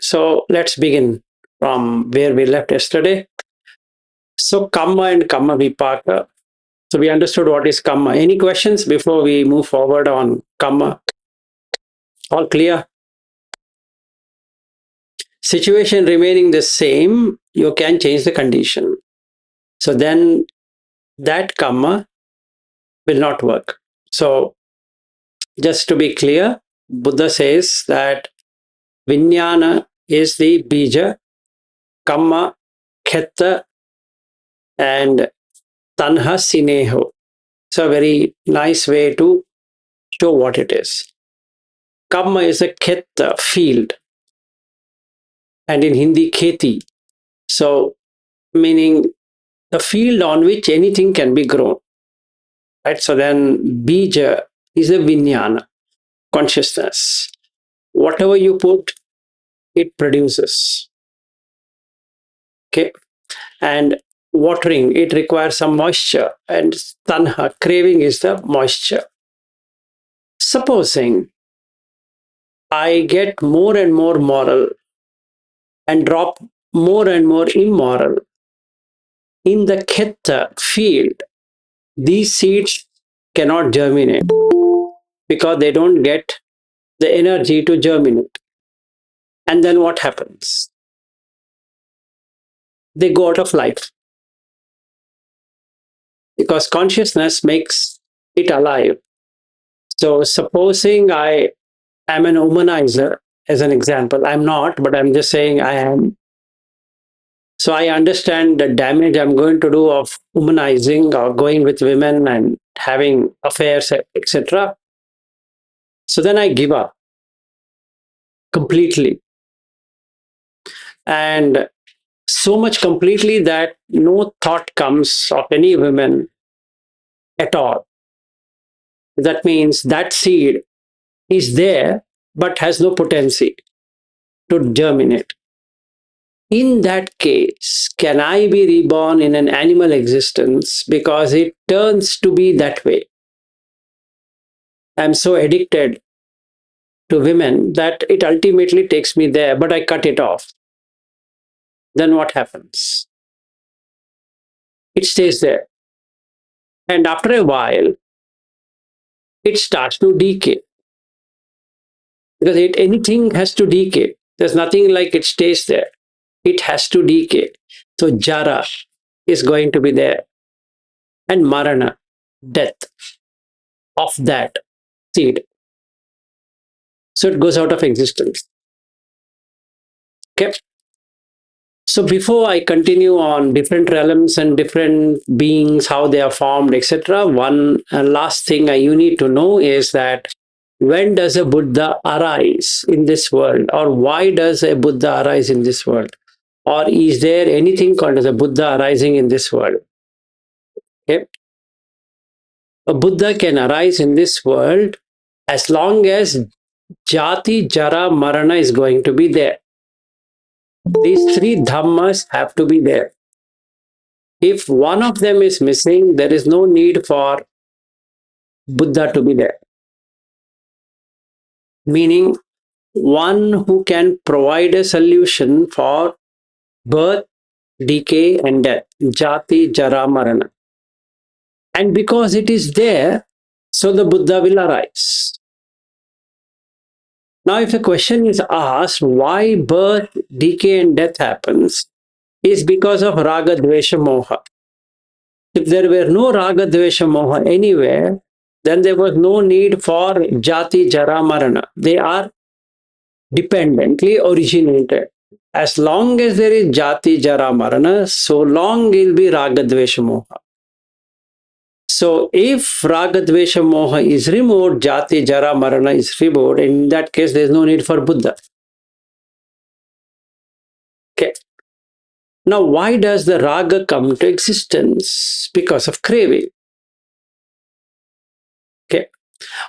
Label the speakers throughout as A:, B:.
A: So let's begin from where we left yesterday. So kamma and kamma-vipaka. So we understood what is kamma. Any questions before we move forward on kamma? All clear? Situation remaining the same, you can change the condition. So then that kamma will not work. So just to be clear, Buddha says that Vijnana is the bija, kamma, khetta, and tanha sineho. It's a very nice way to show what it is. Kamma is a khetta, field, and in Hindi, kheti. So, meaning the field on which anything can be grown. Right? So then bija is a vijnana, consciousness. Whatever you put, it produces. Okay. And watering, it requires some moisture. And tanha, craving, is the moisture. Supposing I get more and more moral and drop more and more immoral, in the khetta field, these seeds cannot germinate because they don't get the energy to germinate. And then what happens? They go out of life because consciousness makes it alive. So supposing I am an womanizer, as an example, I'm not, but I'm just saying I am. So I understand the damage I'm going to do of womanizing or going with women and having affairs, etc. So then I give up completely. And so much completely that no thought comes of any women at all. That means that seed is there but has no potency to germinate. In that case, can I be reborn in an animal existence because it turns to be that way? I'm so addicted to women that it ultimately takes me there, but I cut it off. Then what happens? It stays there. And after a while, it starts to decay. Because anything has to decay. There's nothing like it stays there. It has to decay. So jara is going to be there. And marana, death of that seed. So it goes out of existence. Okay. So before I continue on different realms and different beings, how they are formed, etc., one last thing you need to know is that when does a Buddha arise in this world, or why does a Buddha arise in this world, or is there anything called as a Buddha arising in this world? Okay. A Buddha can arise in this world as long as jati, jara, marana is going to be there. These three dhammas have to be there. If one of them is missing, there is no need for Buddha to be there. Meaning, one who can provide a solution for birth, decay, and death, jati, jara, marana. And because it is there, so the Buddha will arise. Now, if a question is asked why birth, decay, and death happens, is because of raga, dvesha, moha. If there were no raga, dvesha, moha anywhere, then there was no need for jati, jara, marana. They are dependently originated. As long as there is jati, jara, marana, so long will be raga, dvesha, moha. So if raga, dvesha, moha is removed, jati, jara, marana is removed, in that case there is no need for Buddha. Okay. Now, why does the raga come to existence? Because of craving. Okay.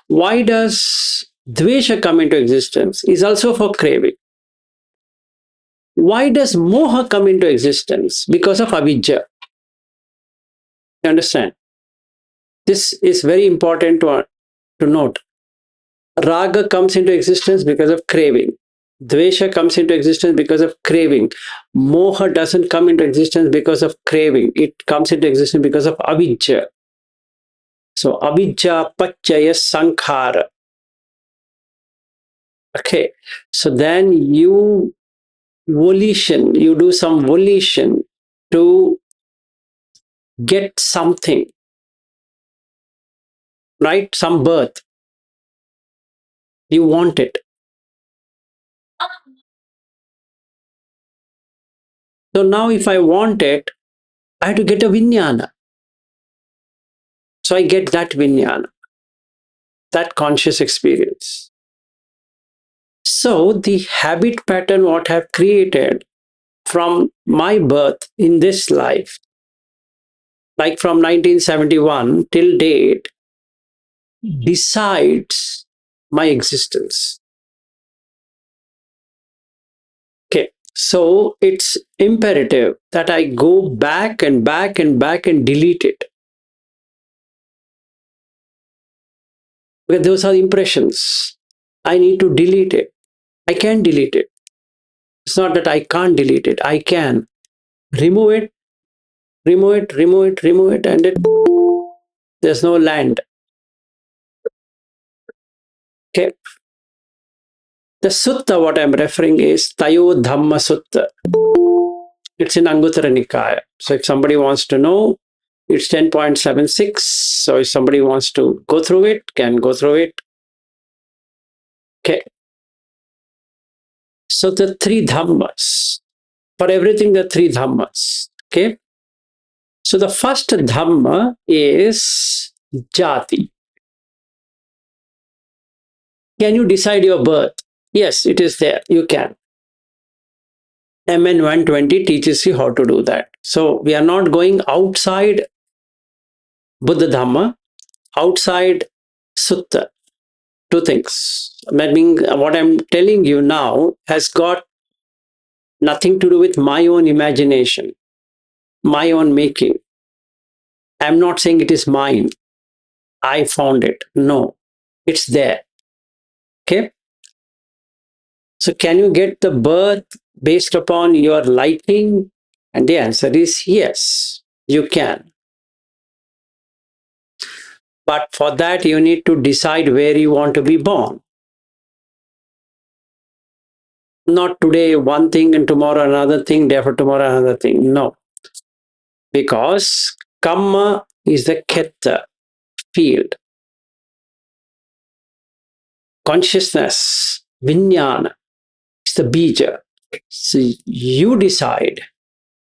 A: Why does dvesha come into existence? Is also for craving. Why does moha come into existence? Because of avidya. You understand? This is very important to note. Raga comes into existence because of craving. Dvesha comes into existence because of craving. Moha doesn't come into existence because of craving. It comes into existence because of avijja. So avijja pachaya sankhara. Okay. So then you do some volition to get something, right? Some birth. You want it. So now if I want it, I have to get a vijnana. So I get that vijnana, that conscious experience. So the habit pattern what I've created from my birth in this life, like from 1971 till date, decides my existence. Okay. So it's imperative that I go back and back and back and delete it. Because those are impressions. I need to delete it. I can delete it. It's not that I can't delete it. I can remove it, remove it, and there's no land. Okay. The sutta, what I'm referring is Tayo Dhamma Sutta. It's in Anguttara Nikaya. So if somebody wants to know, it's 10.76. So if somebody wants to go through it, can go through it. Okay. So the three dhammas. For everything, the three dhammas. Okay. So the first dhamma is jati. Can you decide your birth? Yes, it is there. You can. MN 120 teaches you how to do that. So we are not going outside Buddha Dhamma, outside Sutta. Two things. That means what I'm telling you now has got nothing to do with my own imagination, my own making. I'm not saying it is mine. I found it. No, it's there. Okay. So can you get the birth based upon your liking? And the answer is yes, you can. But for that, you need to decide where you want to be born. Not today one thing and tomorrow another thing, day after tomorrow another thing. No. Because kamma is the ketta, field. Consciousness, vijnana, is the bija. So you decide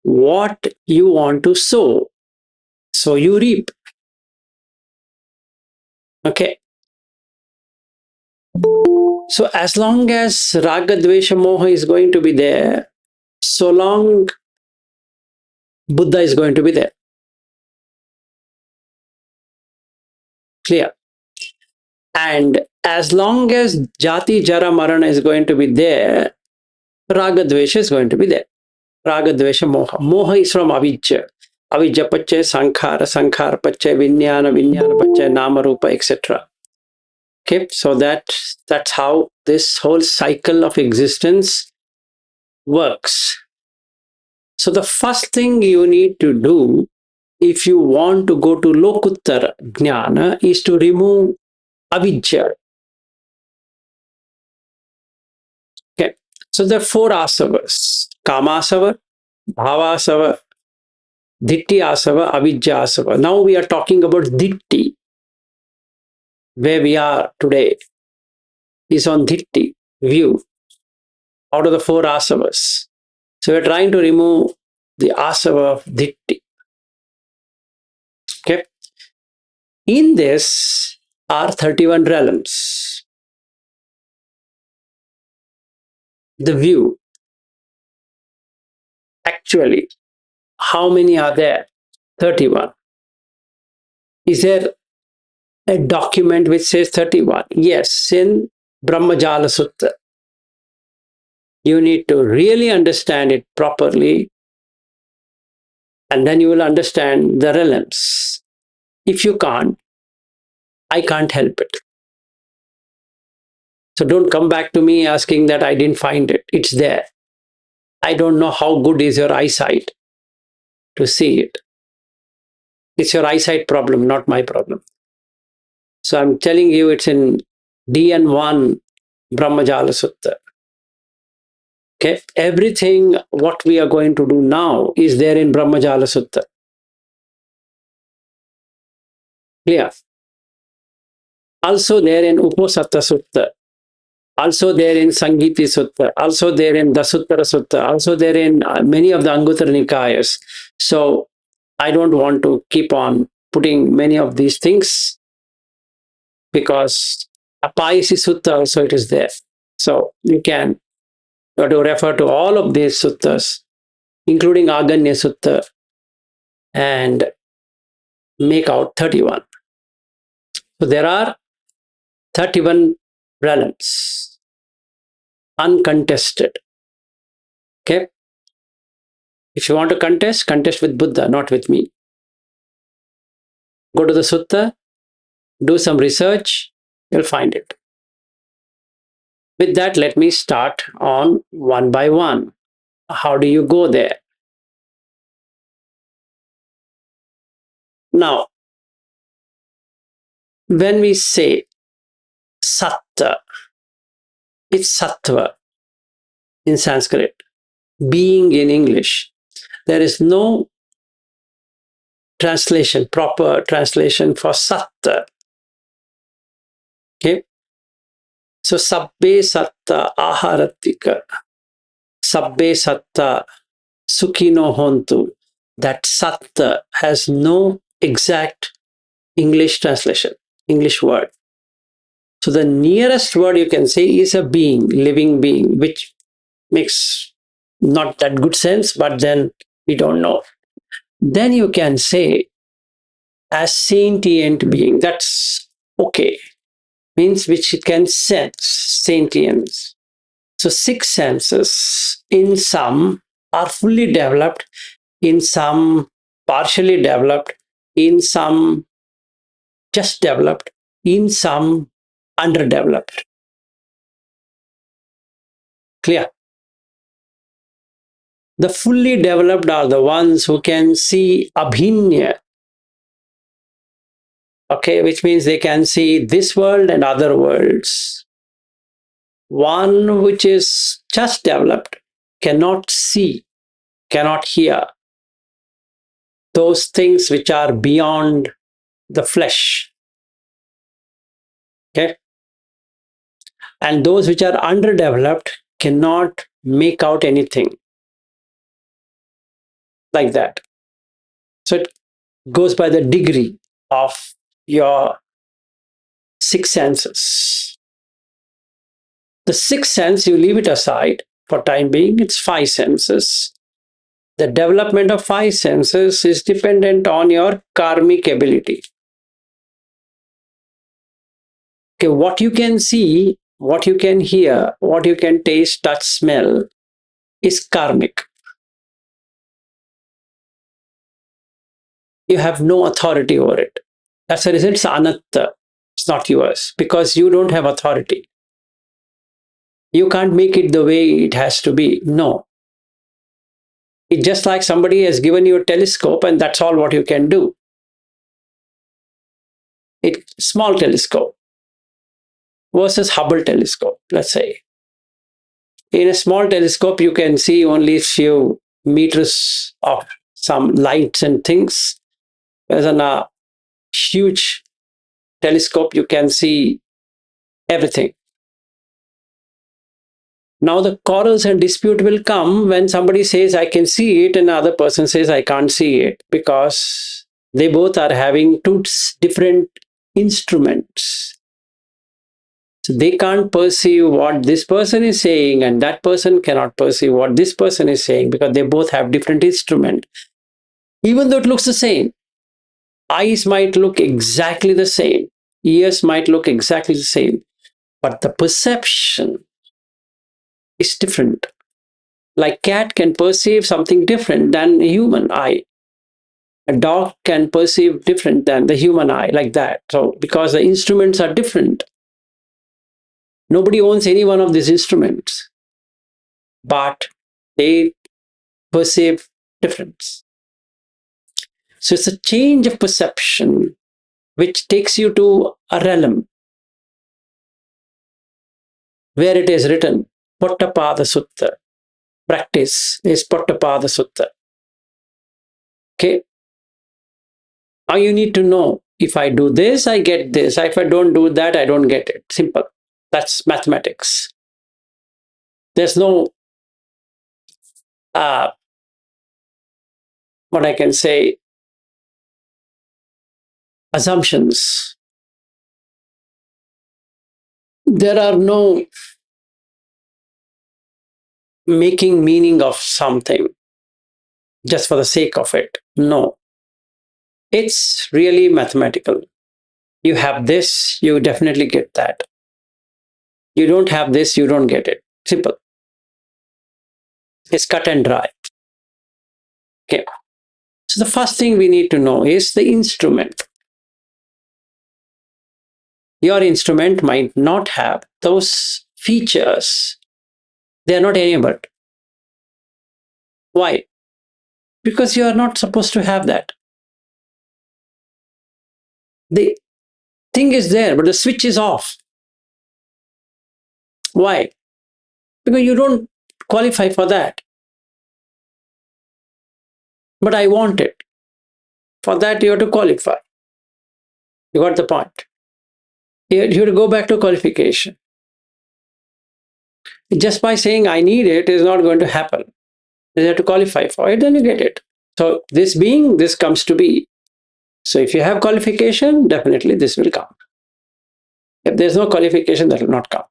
A: what you want to sow. So you reap. Okay. So as long as raga, dvesha, moha is going to be there, so long Buddha is going to be there. Clear. And as long as jati, jara, marana is going to be there, raga, dvesha is going to be there. Raga, dvesha, moha. Moha is from avijja. Avijja pachay sankhara, sankhara pachay vijnana, vijnana pachay nama rupa, etc. Okay, so that's how this whole cycle of existence works. So the first thing you need to do if you want to go to Lokuttara Jnana is to remove avijja. Okay. So there are four asavas: kamasava, bhavasava, ditti asava, avijja asava. Now we are talking about ditti. Where we are today is on ditti, view, out of the four asavas. So we're trying to remove the asava of ditti. Okay. In this are 31 realms. The view, actually, how many are there? 31. Is there a document which says 31? Yes, in Brahmajala Sutta. You need to really understand it properly, and then you will understand the realms. If you can't, I can't help it. So don't come back to me asking that I didn't find it. It's there. I don't know how good is your eyesight to see it. It's your eyesight problem, not my problem. So I'm telling you, it's in DN1 Brahmajala Sutta. Okay, everything what we are going to do now is there in Brahmajala Sutta. Clear? Also there in Uposatha Sutta. Also there in Sangiti Sutta. Also there in Dasuttara Sutta. Also there in many of the Anguttara Nikayas. So I don't want to keep on putting many of these things because Apayasi Sutta also it is there. So you can to refer to all of these suttas, including Aganya Sutta, and make out 31. So there are 31 realms, uncontested. Okay. If you want to contest, contest with Buddha, not with me. Go to the sutta, do some research, you'll find it. With that, let me start on one by one. How do you go there? Now, when we say satta, it's sattva in Sanskrit, being in English. There is no translation, proper translation for satta. Okay. So sabbe satta aharatika, sabbe satta sukhino hontu. That satta has no exact English translation, English word. So the nearest word you can say is a being, living being, which makes not that good sense, but then we don't know. Then you can say as sentient being. That's okay. Means which it can sense, sentience. So 6 senses in some are fully developed, in some partially developed, in some just developed, in some underdeveloped. Clear? The fully developed are the ones who can see abhinya, okay, which means they can see this world and other worlds. One which is just developed cannot see, cannot hear those things which are beyond the flesh. Okay? And those which are underdeveloped cannot make out anything like that. So it goes by the degree of your 6 senses. The 6th sense, you leave it aside for time being, it's 5 senses. The development of 5 senses is dependent on your karmic ability. Okay, what you can see, what you can hear, what you can taste, touch, smell is karmic. You have no authority over it. That's the reason it's anatta. It's not yours because you don't have authority. You can't make it the way it has to be. No. It's just like somebody has given you a telescope and that's all what you can do. It's small telescope versus Hubble telescope, let's say. In a small telescope, you can see only a few meters of some lights and things. Whereas on a huge telescope, you can see everything. Now the quarrels and dispute will come when somebody says, I can see it, and the other person says, I can't see it, because they both are having 2 different instruments. So they can't perceive what this person is saying, and that person cannot perceive what this person is saying because they both have different instruments. Even though it looks the same, eyes might look exactly the same, ears might look exactly the same, but the perception is different. Like cat can perceive something different than a human eye. A dog can perceive different than the human eye, like that. So because the instruments are different. Nobody owns any one of these instruments, but they perceive difference. So it's a change of perception which takes you to a realm where it is written, Pottapada Sutta. Practice is Pottapada Sutta. Okay? Now you need to know, if I do this, I get this. If I don't do that, I don't get it. Simple. That's mathematics. There's no, what I can say, assumptions. There are no making meaning of something just for the sake of it. No. It's really mathematical. You have this, you definitely get that. You don't have this, you don't get it. Simple. It's cut and dry. Okay. So the first thing we need to know is the instrument. Your instrument might not have those features. They are not enabled. Why? Because you are not supposed to have that. The thing is there, but the switch is off. Why? Because you don't qualify for that. But I want it. For that, you have to qualify. You got the point. You have to go back to qualification. Just by saying I need it is not going to happen. You have to qualify for it, then you get it. So this being, this comes to be. So if you have qualification, definitely this will come. If there's no qualification, that will not come.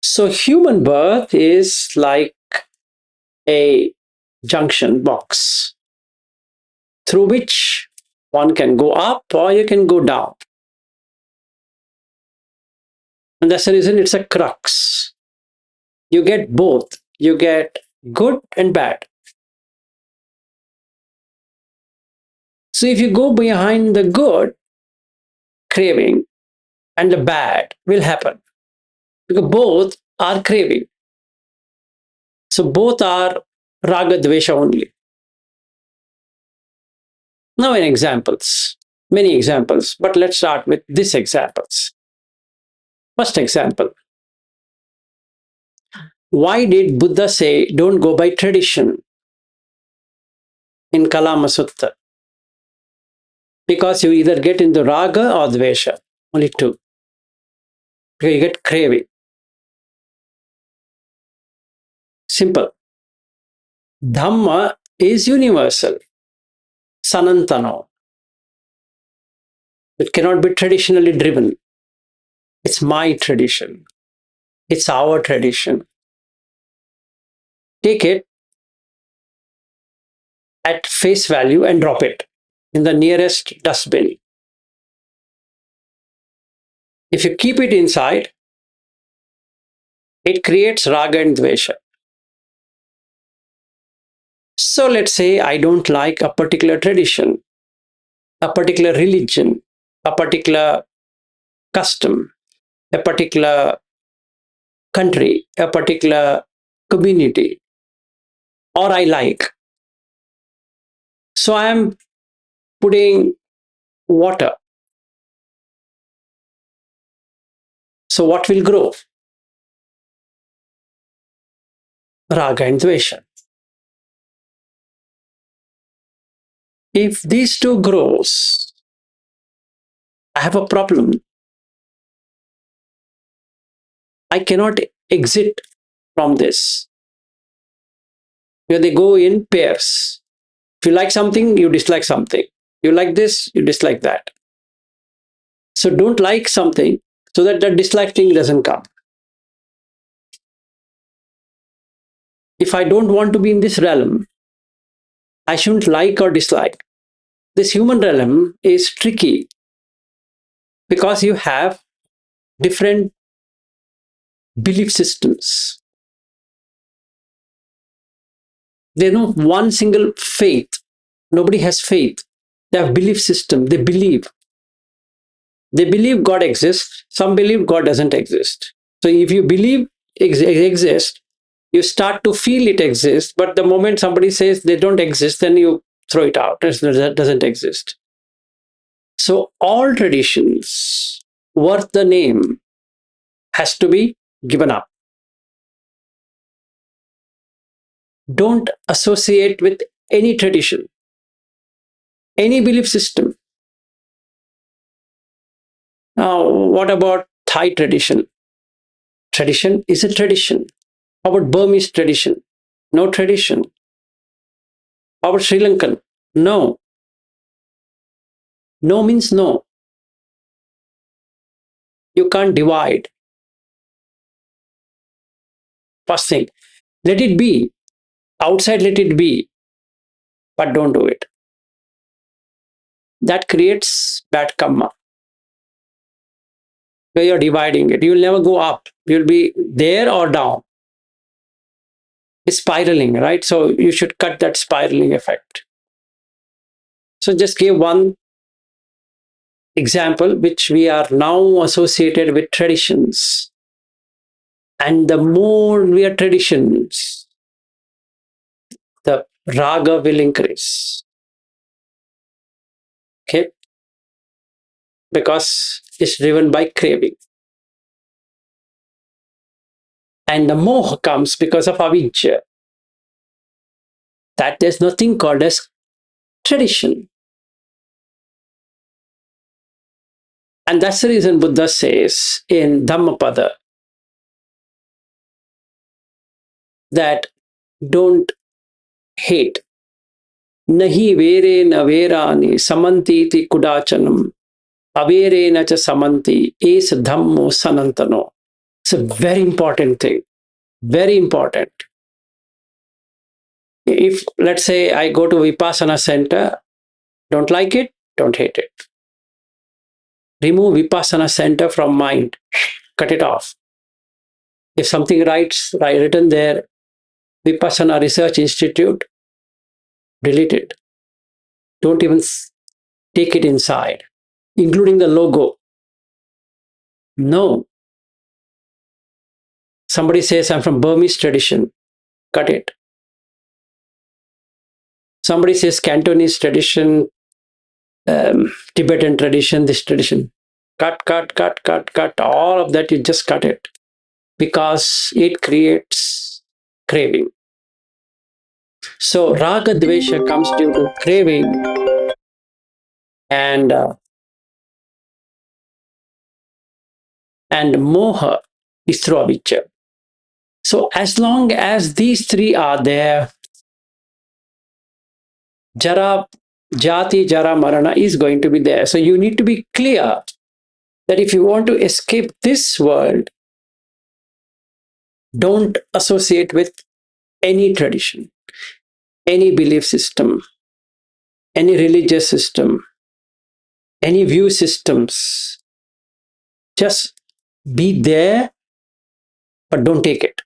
A: So human birth is like a junction box through which one can go up or you can go down. And that's the reason it's a crux. You get both. You get good and bad. So if you go behind the good, craving, and the bad will happen. Because both are craving. So both are raga dvesha only. Now in examples, many examples, but let's start with these examples. First example. Why did Buddha say don't go by tradition in Kamma-vipaka? Because you either get into raga or dvesha, only two. Because you get craving. Simple. Dhamma is universal, sanantano. It cannot be traditionally driven. It's my tradition. It's our tradition. Take it at face value and drop it in the nearest dustbin. If you keep it inside, it creates raga and dvesha. So let's say I don't like a particular tradition, a particular religion, a particular custom, a particular country, a particular community, or I like. So I am putting water. So what will grow? Raga and dvesha. If these two grows, I have a problem. I cannot exit from this. Because they go in pairs. If you like something, you dislike something. You like this, you dislike that. So don't like something so that the dislike thing doesn't come. If I don't want to be in this realm, I shouldn't like or dislike. This human realm is tricky because you have different belief systems. There's no one single faith. Nobody has faith. They have belief system. They believe. They believe God exists. Some believe God doesn't exist. So if you believe exists, you start to feel it exists. But the moment somebody says they don't exist, then you throw it out. That doesn't exist. So all traditions worth the name has to be given up. Don't associate with any tradition, any belief system. Now, what about Thai tradition? Tradition is a tradition. How about Burmese tradition? No tradition. How about Sri Lankan? No. No means no. You can't divide. First thing, let it be. Outside, let it be. But don't do it. That creates bad karma. Where you're dividing it. You'll never go up. You'll be there or down. It's spiraling, right? So you should cut that spiraling effect. So just give one example, which we are now associated with traditions. And the more we are traditions, the raga will increase. Okay? Because it's driven by craving. And the moha comes because of avidya. That there's nothing called as tradition. And that's the reason Buddha says in Dhammapada that don't hate. Nahi vere na verani samanti iti kudachanam avere na cha samanti es dhammo sanantano. It's a very important thing. Very important. If, let's say, I go to Vipassana center, don't like it, don't hate it. Remove Vipassana center from mind, cut it off. If something written there, Vipassana Research Institute, delete it. Don't even take it inside, including the logo. No. Somebody says, I'm from Burmese tradition, cut it. Somebody says Cantonese tradition, Tibetan tradition, this tradition. Cut. All of that, you just cut it. Because it creates craving. So raga dvesha comes due to craving, and moha is through avidya. So as long as these three are there, jati, jara, marana is going to be there. So you need to be clear that if you want to escape this world, don't associate with any tradition, any belief system, any religious system, any view systems. Just be there, but don't take it.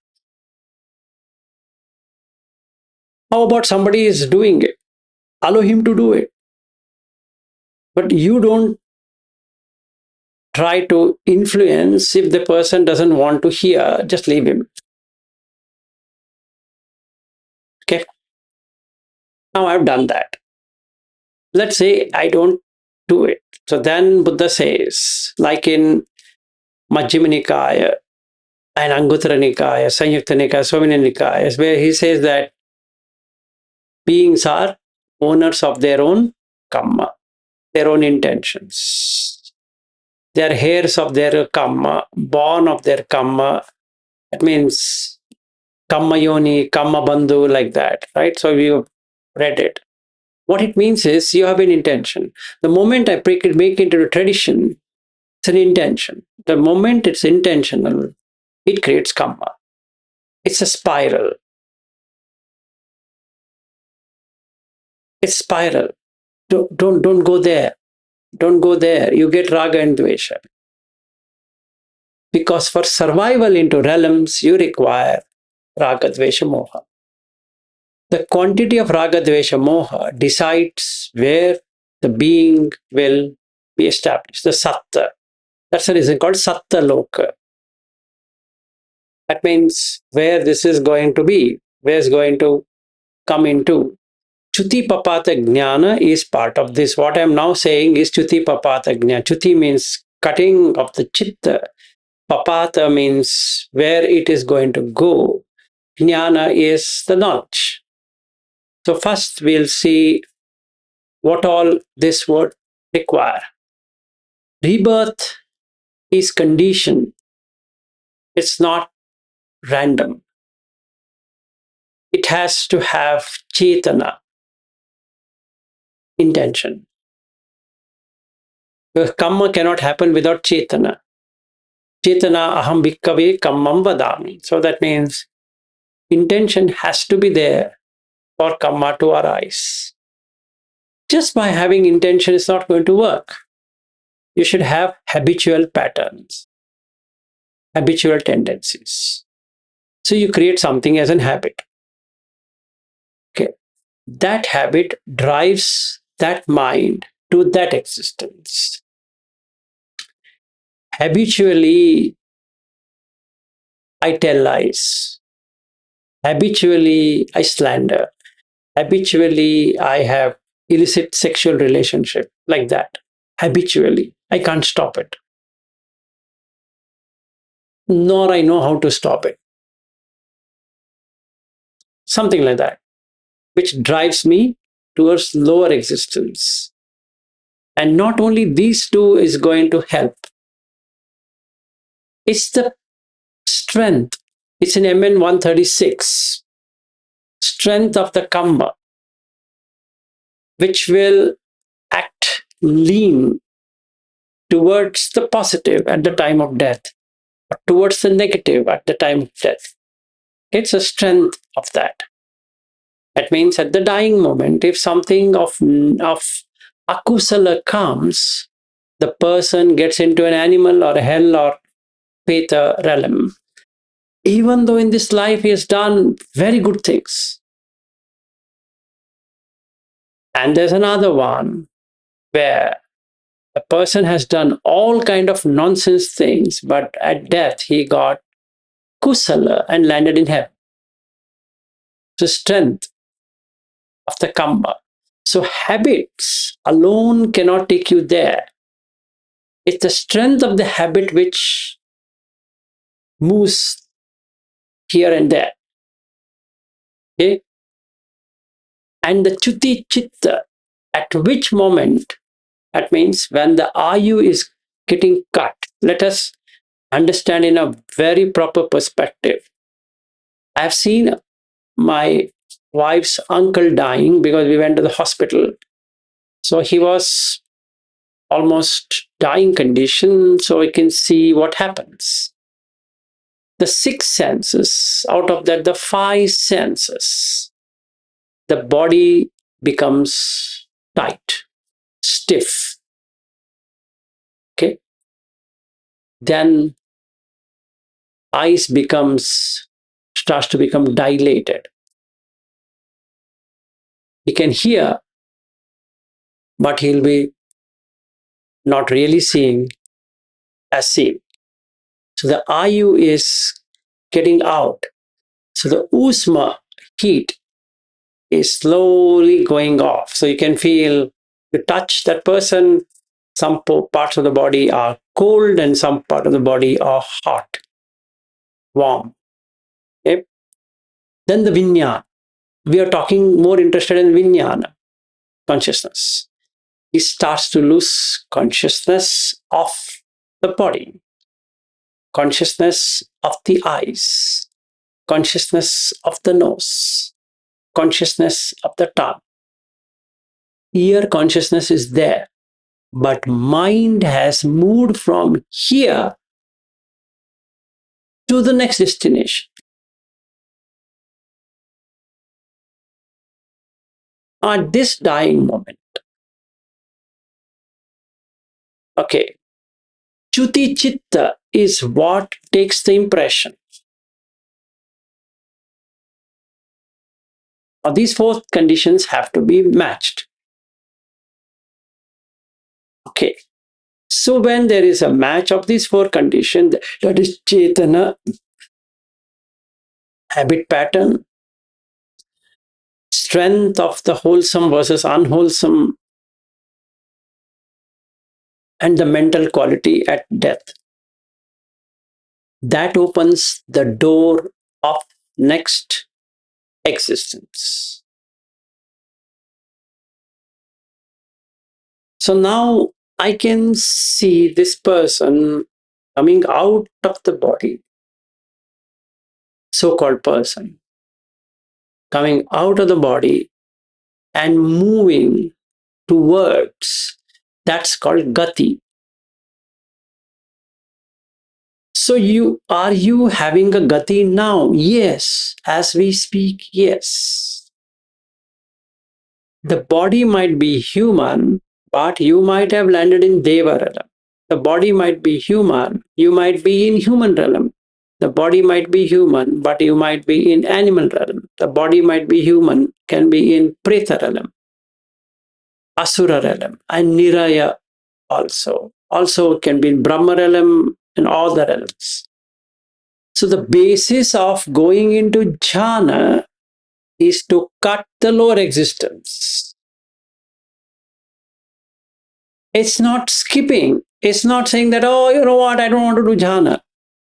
A: How about somebody is doing it? Allow him to do it. But you don't try to influence. If the person doesn't want to hear, just leave him. Okay? Now I've done that. Let's say I don't do it. So then Buddha says, like in Majjhima Nikaya and Anguttara Nikaya, Sanyukta Nikaya, so many Nikayas, where he says that beings are owners of their own kamma, their own intentions. They are heirs of their kamma, born of their kamma. That means kamma yoni, kamma bandhu, like that, right? So we read it. What it means is you have an intention. The moment I make it into a tradition, it's an intention. The moment it's intentional, it creates kamma. It's a spiral. It's spiral. Don't go there. Don't go there. You get raga and dvesha. Because for survival into realms, you require raga, dvesha, moha. The quantity of raga, dvesha, moha decides where the being will we established, the Satta. That's the reason called Satta Loka. That means where this is going to be, where it's going to come into. Chuti Papata Jnana is part of this. What I'm now saying is Chuti Papata Jnana. Chuti means cutting of the chitta. Papata means where it is going to go. Jnana is the knowledge. So first we'll see what all this would require. Rebirth is conditioned. It's not random. It has to have chetana, intention. Because kamma cannot happen without chetana. Chetana aham bhikkave kammam vadami. So that means intention has to be there for kamma to arise. Just by having intention is not going to work. You should have habitual patterns, habitual tendencies. So you create something as an habit. Okay. That habit drives that mind to that existence. Habitually, I tell lies. Habitually, I slander. Habitually, I have illicit sexual relationship like that. Habitually, I can't stop it. Nor I know how to stop it. Something like that, which drives me towards lower existence. And not only these two is going to help, it's the strength. It's in MN 136. Strength of the kamma, which will act lean towards the positive at the time of death, or towards the negative at the time of death. It's a strength of that. That means at the dying moment, if something of akusala comes, the person gets into an animal or a hell or Peta realm. Even though in this life he has done very good things. And there's another one where a person has done all kind of nonsense things, but at death he got kusala and landed in heaven. The strength of the kamma. So habits alone cannot take you there. It's the strength of the habit which moves here and there. Okay? And the chuti chitta, at which moment, that means when the ayu is getting cut. Let us understand in a very proper perspective. I've seen my wife's uncle dying because we went to the hospital. So he was almost dying condition, so we can see what happens. The six senses, out of that, the five senses, the body becomes tight, stiff. Okay. Then eyes starts to become dilated. He can hear, but he'll be not really seeing as seen. So the ayu is getting out. So the usma, heat, is slowly going off. So you can feel, you touch that person, some parts of the body are cold and some part of the body are hot, warm. Okay? Then the vinyana. We are talking more interested in vinyana, consciousness. He starts to lose consciousness of the body, consciousness of the eyes, consciousness of the nose, consciousness of the tongue. Ear consciousness is there, but mind has moved from here to the next destination. At this dying moment, okay, Chuti Chitta is what takes the impression. Now, these four conditions have to be matched. Okay, So when there is a match of these four conditions, that is Chetana, habit pattern, strength of the wholesome versus unwholesome, and the mental quality at death. That opens the door of next existence. So now I can see this person coming out of the body, so called person, coming out of the body and moving towards, that's called gati. So you having a gati now? Yes. As we speak, yes. The body might be human, but you might have landed in Deva realm. The body might be human, you might be in human realm. The body might be human, but you might be in animal realm. The body might be human, can be in Preta realm, Asura realm, and Niraya also. Also can be in Brahma realm and all the realms. So the basis of going into jhana is to cut the lower existence. It's not skipping. It's not saying that, oh, you know what, I don't want to do jhana.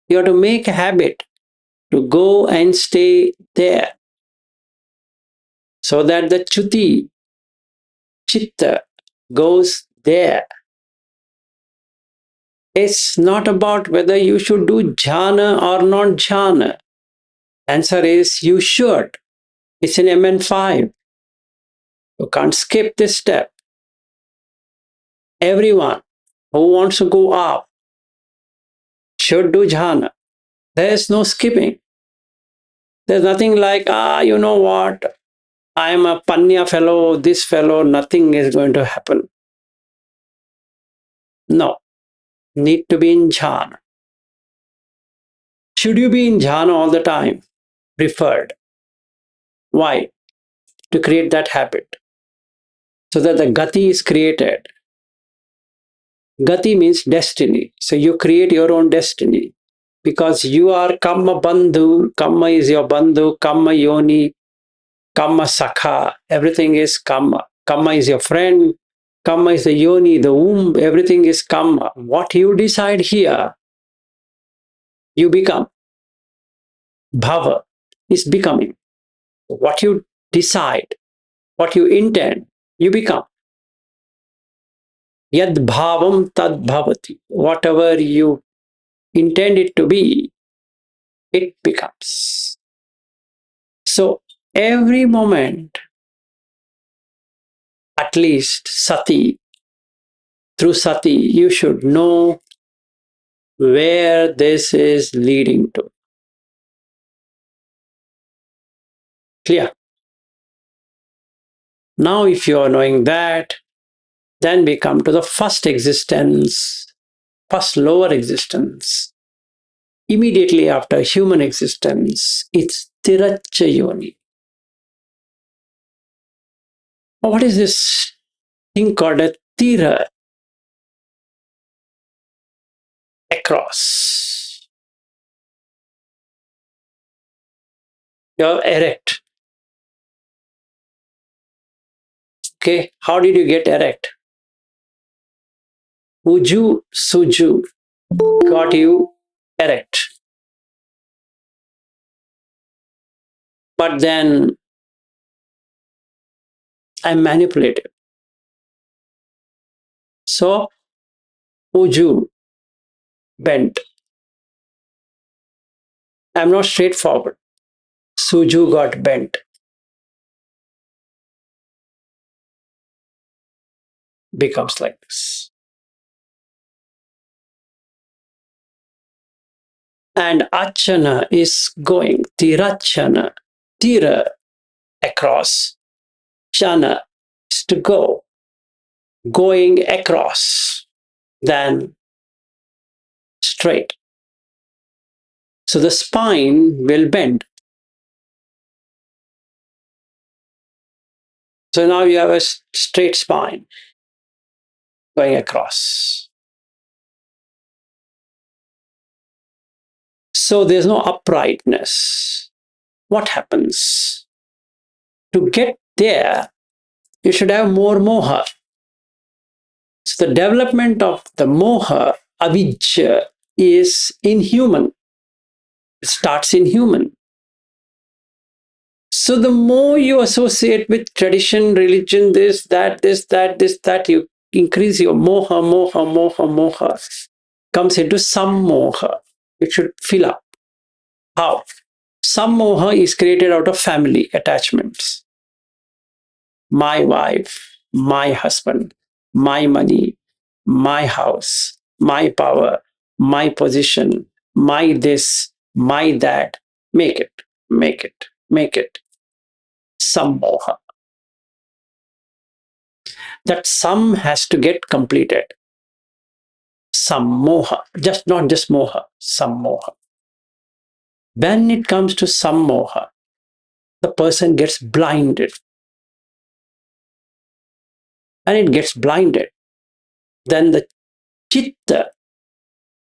A: You have to make a habit to go and stay there so that the chuti, chitta, goes there. It's not about whether you should do jhana or not jhana. Answer is you should. It's in MN5. You can't skip this step. Everyone who wants to go up should do jhana. There is no skipping. There's nothing like, you know what, I'm a panya fellow, this fellow, nothing is going to happen. No, need to be in jhana. Should you be in jhana all the time? Preferred. Why? To create that habit so that the gati is created. Gati means destiny. So you create your own destiny because you are kamma bandhu. Kamma is your bandhu, kamma yoni, kamma sakha. Everything is kamma. Kamma is your friend. Kamma is the yoni, the womb. Everything is kamma. What you decide here, you become. Bhava is becoming. What you decide, what you intend, you become. Yad bhavam tad bhavati. Whatever you intend it to be, it becomes. So every moment, at least sati, through sati, you should know where this is leading to. Clear? Now, if you are knowing that, then we come to the first existence, first lower existence. Immediately after human existence, it's Tiracha Yoni. What is this thing called a Tira? Across. You're erect. Okay, how did you get erect? Uju Suju got you erect. But then I'm manipulative. So Uju bent. I'm not straightforward. Suju got bent. Becomes like this. And Achana is going. Tirachana. Tira across. Chana is to go. Going across. Then straight. So the spine will bend. So now you have a straight spine going across. So there's no uprightness. What happens? To get there, you should have more moha. So the development of the moha, avijja, is inhuman. It starts in human. So the more you associate with tradition, religion, this, that, you increase your moha, moha, moha, moha. Comes into some moha. It should fill up. How? Some moha is created out of family attachments. My wife, my husband, my money, my house, my power, my position, my this, my that. Make it, make it, make it. Some moha. That sum has to get completed. Some moha, just not just moha, some moha. When it comes to some moha, the person gets blinded. And it gets blinded. Then the chitta,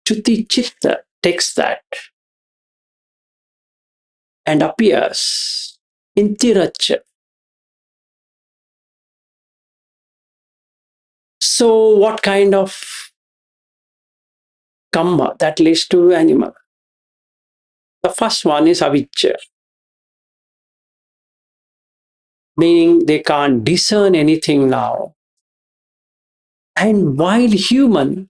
A: chuti chitta, takes that and appears in tiracha. So, what kind of kamma that leads to animal? The first one is avijja, meaning they can't discern anything now. And while human,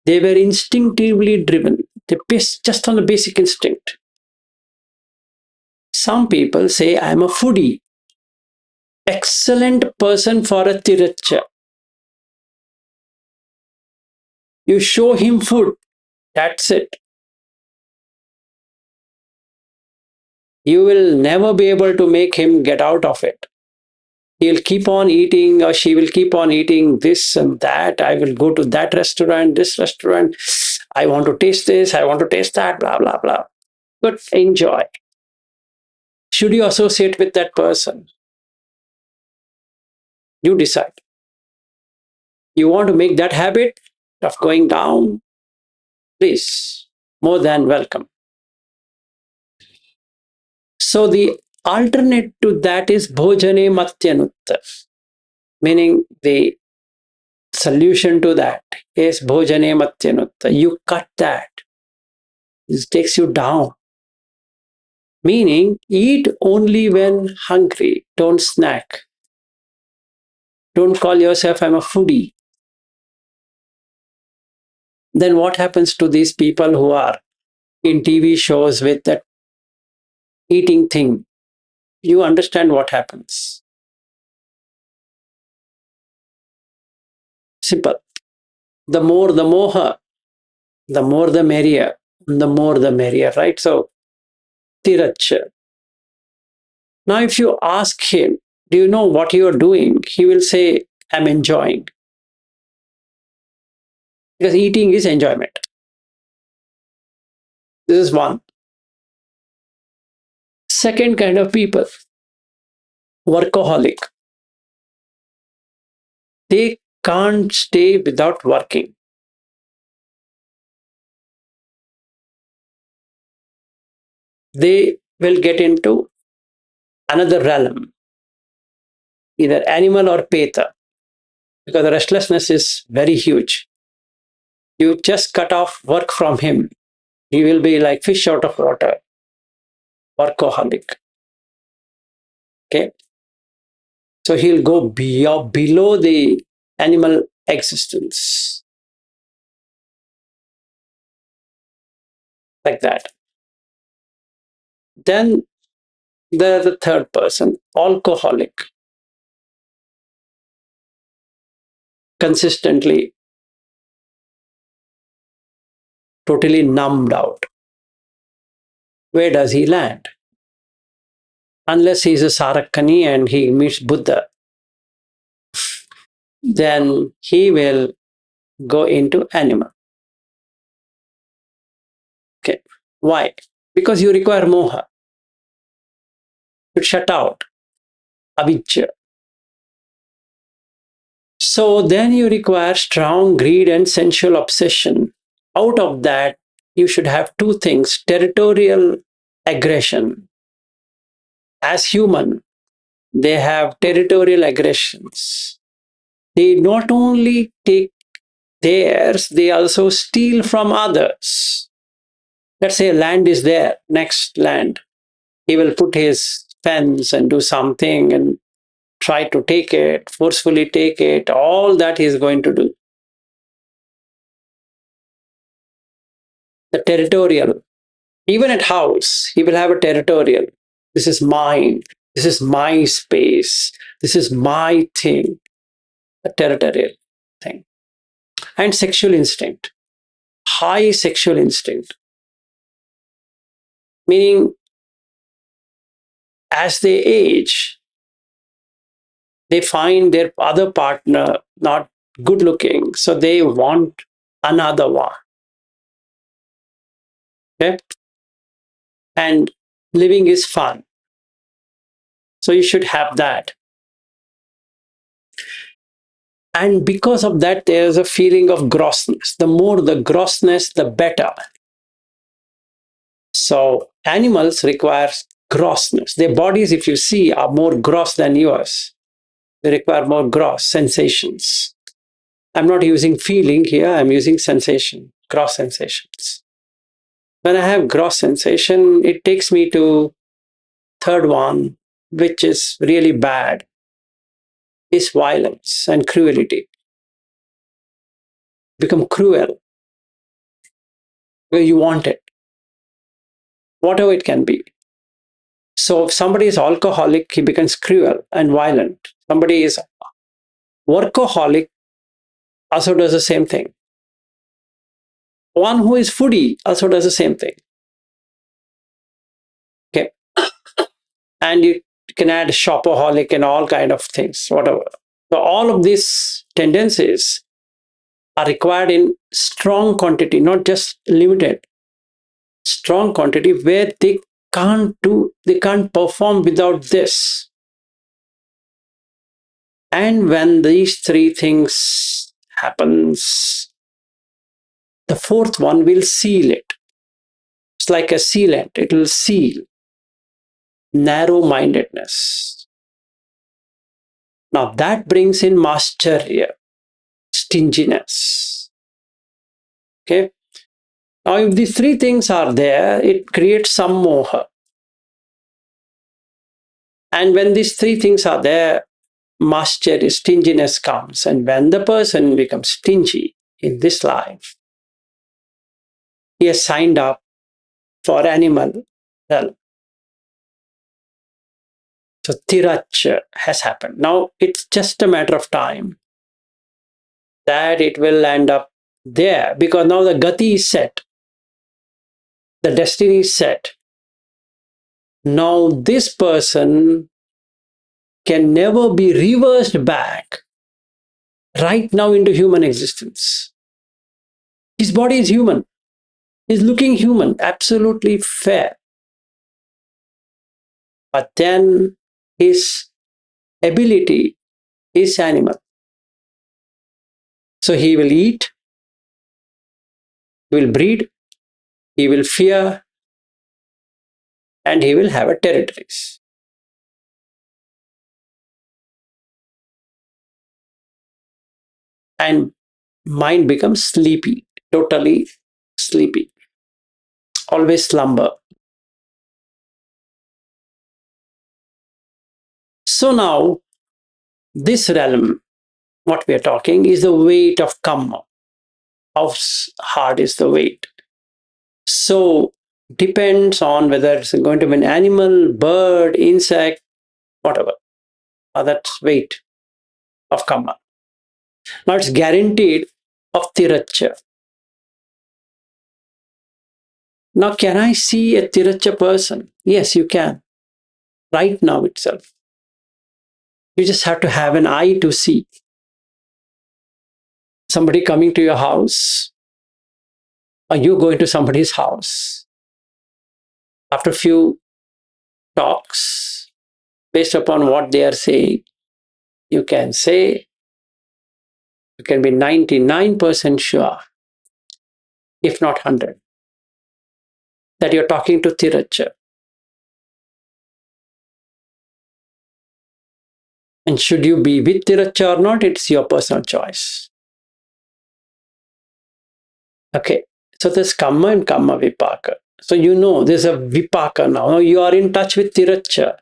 A: they were instinctively driven, just on the basic instinct. Some people say, I'm a foodie. Excellent person for a tiracha. You show him food, that's it. You will never be able to make him get out of it. He'll keep on eating, or she will keep on eating this and that. I will go to that restaurant, this restaurant. I want to taste this, I want to taste that, blah, blah, blah. But enjoy. Should you associate with that person? You decide. You want to make that habit of going down? Please, more than welcome. So the alternate to that is bhojane matyanutta, meaning the solution to that is bhojane matyanutta. You cut that. It takes you down. Meaning, eat only when hungry. Don't snack. Don't call yourself, I'm a foodie. Then what happens to these people who are in TV shows with that eating thing? You understand what happens. Simple. The more the moha, the more the merrier. The more the merrier, right? So, tiracha. Now, if you ask him, do you know what you are doing? He will say, I'm enjoying. Because eating is enjoyment. This is one. Second kind of people, workaholic. They can't stay without working. They will get into another realm, either animal or peta, because the restlessness is very huge. You just cut off work from him, he will be like fish out of water, workaholic. Okay, so he'll go below the animal existence, like that. Then there's the third person, alcoholic, consistently totally numbed out. Where does he land? Unless he's a Sarakani and he meets Buddha, then he will go into animal. Okay. Why? Because you require moha. You shut out avijja. So then you require strong greed and sensual obsession. Out of that, you should have two things: territorial aggression. As human, they have territorial aggressions. They not only take theirs, they also steal from others. Let's say land is there, next land. He will put his fence and do something and try to take it, forcefully take it. All that he is going to do. The territorial. Even at house, he will have a territorial. This is mine. This is my space. This is my thing. A territorial thing. And sexual instinct. High sexual instinct. Meaning, as they age, they find their other partner not good looking, so they want another one. Okay? And living is fun. So you should have that. And because of that, there's a feeling of grossness. The more the grossness, the better. So animals require grossness. Their bodies, if you see, are more gross than yours. They require more gross sensations. I'm not using feeling here, I'm using sensation, gross sensations. When I have gross sensation, it takes me to third one, which is really bad, is violence and cruelty. Become cruel where you want it, whatever it can be. So if somebody is alcoholic, he becomes cruel and violent. Somebody is workaholic, also does the same thing. One who is foodie also does the same thing. Okay. And you can add shopaholic and all kind of things, whatever. So all of these tendencies are required in strong quantity, not just limited. Strong quantity where they can't perform without this. And when these three things happens, the fourth one will seal it. It's like a sealant, it will seal narrow-mindedness. Now that brings in mascharya, stinginess. Okay. Now if these three things are there, it creates some moha. And when these three things are there, mascharya, stinginess comes. And when the person becomes stingy in this life, he has signed up for animal hell. So tirach has happened. Now it's just a matter of time that it will end up there, because now the gati is set, the destiny is set. Now this person can never be reversed back right now into human existence. His body is human. He's looking human, absolutely fair. But then his ability is animal. So he will eat, he will breed, he will fear, and he will have a territories. And mind becomes sleepy, totally sleepy, always slumber. So now, this realm, what we are talking, is the weight of kamma. How hard is the weight? So, depends on whether it's going to be an animal, bird, insect, whatever. That's weight of kamma. Now, it's guaranteed of tiracha. Now, can I see a tiracha person? Yes, you can. Right now itself. You just have to have an eye to see. Somebody coming to your house, or you going to somebody's house. After a few talks, based upon what they are saying, you can say, you can be 99% sure, if not 100. that you're talking to Tiracha. And should you be with Tiracha or not, it's your personal choice. Okay, so there's kamma and kamma-vipaka. So you know there's a vipaka now. Now you are in touch with Tiracha.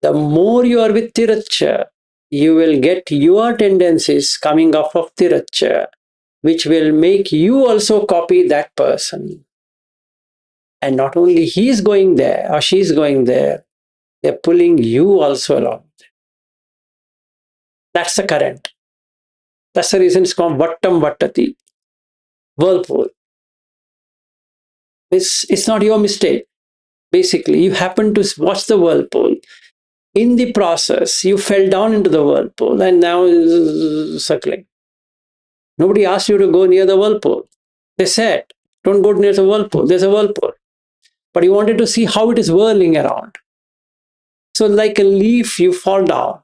A: The more you are with Tiracha, you will get your tendencies coming off of Tiracha, which will make you also copy that person. And not only he's going there or she's going there, they're pulling you also along. That's the current. That's the reason it's called Vattam Vattati, whirlpool. It's not your mistake. Basically, you happen to watch the whirlpool. In the process, you fell down into the whirlpool and now is circling. Nobody asked you to go near the whirlpool. They said, don't go near the whirlpool. There's a whirlpool. But you wanted to see how it is whirling around. So like a leaf, you fall down.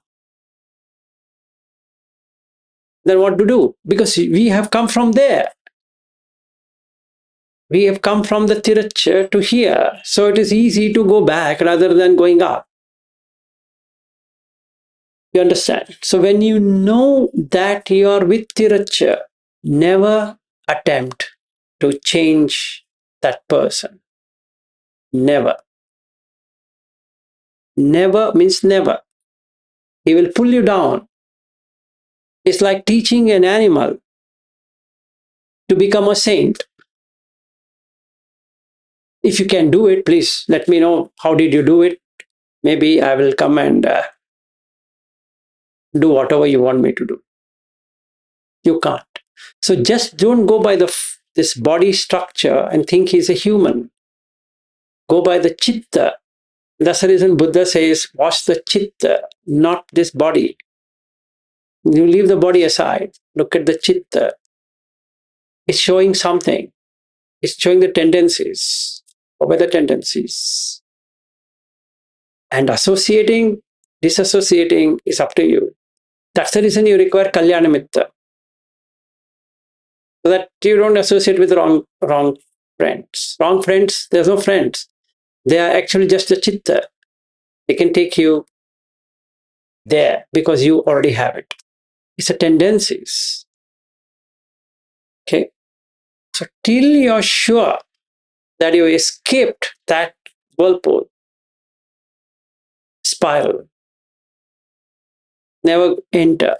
A: Then what to do? Because we have come from there. We have come from the Tiracha to here. So it is easy to go back rather than going up. You understand? So when you know that you are with Tiracha, never attempt to change that person. Never. Never means never. He will pull you down. It's like teaching an animal to become a saint. If you can do it, please let me know how did you do it. Maybe I will come and do whatever you want me to do. You can't. So just don't go by this body structure and think he's a human. Go by the chitta. That's the reason Buddha says, watch the chitta, not this body. You leave the body aside. Look at the chitta. It's showing something. It's showing the tendencies. Obey the tendencies. And associating, disassociating is up to you. That's the reason you require Kalyana Mitta. So that you don't associate with wrong friends. Wrong friends, there's no friends. They are actually just a chitta. They can take you there because you already have it. It's a tendencies. Okay. So till you're sure that you escaped that whirlpool, spiral, never enter.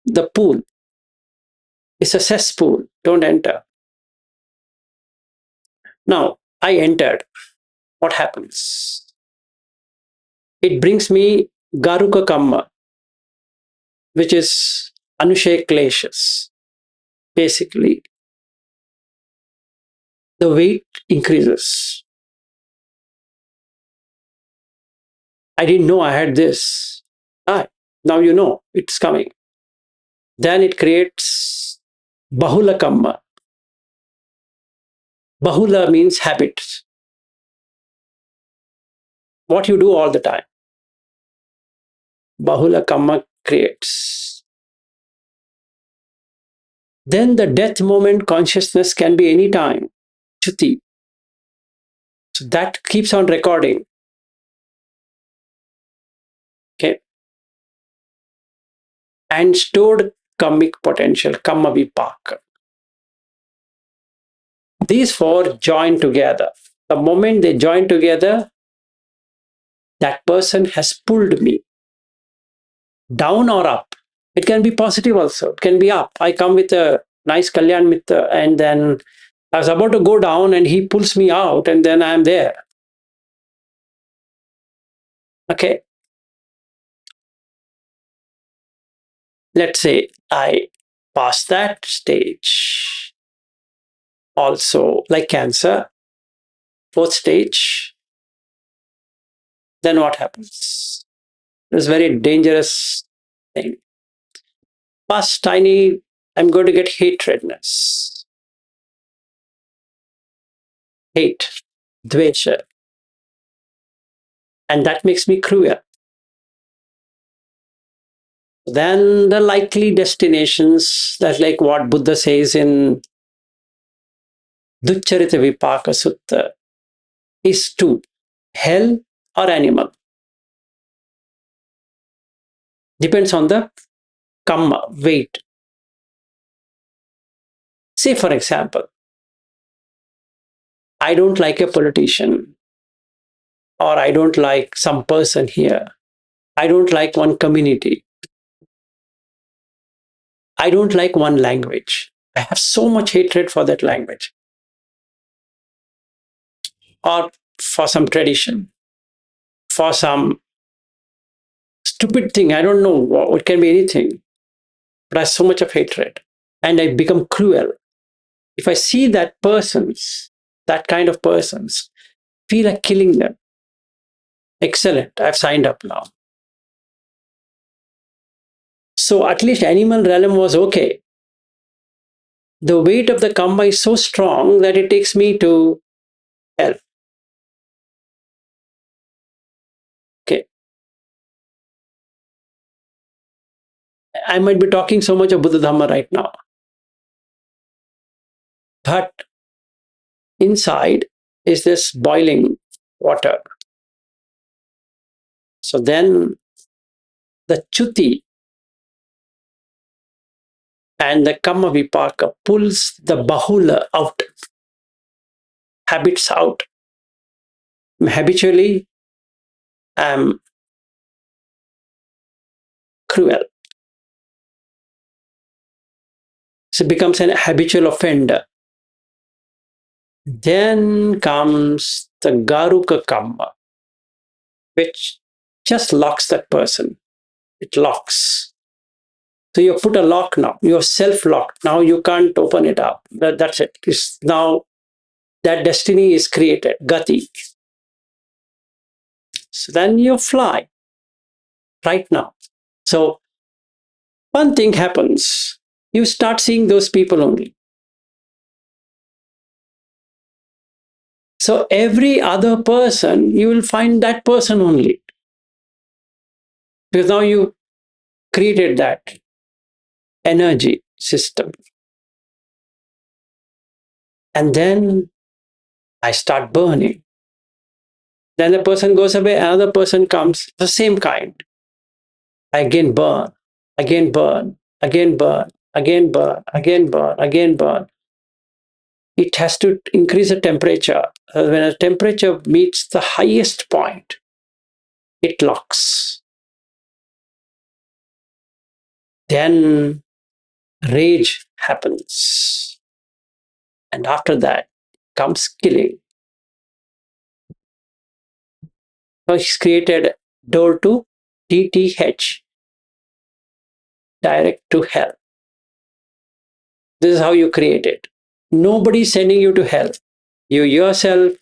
A: The pool is a cesspool. Don't enter. Now, I entered. What happens? It brings me Garuka Kamma, which is Anushaya Kleshas. Basically, the weight increases. I didn't know I had this. Now you know it's coming. Then it creates Bahula Kamma. Bahula means habits. What you do all the time. Bahula Kamma creates. Then the death moment consciousness can be any time. Chuti. So that keeps on recording. Okay. And stored kammic potential, kamma-vipaka. These four join together. The moment they join together, that person has pulled me down or up. It can be positive also. It can be up. I come with a nice Kalyan Mitta and then I was about to go down and he pulls me out and then I'm there. Okay. Let's say I pass that stage. Also, like cancer, fourth stage, then what happens? It's a very dangerous thing. First, I'm going to get hatredness. Hate, dvesha. And that makes me cruel. Then the likely destinations, that's like what Buddha says in Duccharita Vipaka Sutta. is to hell or animal. Depends on the kamma, weight. Say, for example, I don't like a politician, or I don't like some person here. I don't like one community. I don't like one language. I have so much hatred for that language or for some tradition, for some stupid thing. I don't know. It can be anything, but I have so much of hatred and I become cruel. If I see that persons, that kind of persons, feel like killing them. Excellent. I've signed up now. So at least animal realm was okay. The weight of the kamma is so strong that it takes me to hell. Okay. I might be talking so much of Buddha Dhamma right now. But inside is this boiling water. So then the chuti and the kamma-vipaka pulls the bahula out, habits out. Habitually, I'm cruel. So it becomes an habitual offender. Then comes the garuka kamma, which just locks that person. It locks. So you put a lock now. You're self-locked. Now you can't open it up. That's it. It's now that destiny is created. Gati. So then you fly right now. So one thing happens. You start seeing those people only. So every other person, you will find that person only. Because now you created that energy system. And then I start burning. Then the person goes away, another person comes, the same kind. I again burn, again burn, again burn, again burn, again burn, again burn. It has to increase the temperature. When a temperature meets the highest point, it locks. Then rage happens. And after that comes killing. So he's created door to DTH, direct to hell. This is how you create it. Nobody's sending you to hell. You yourself,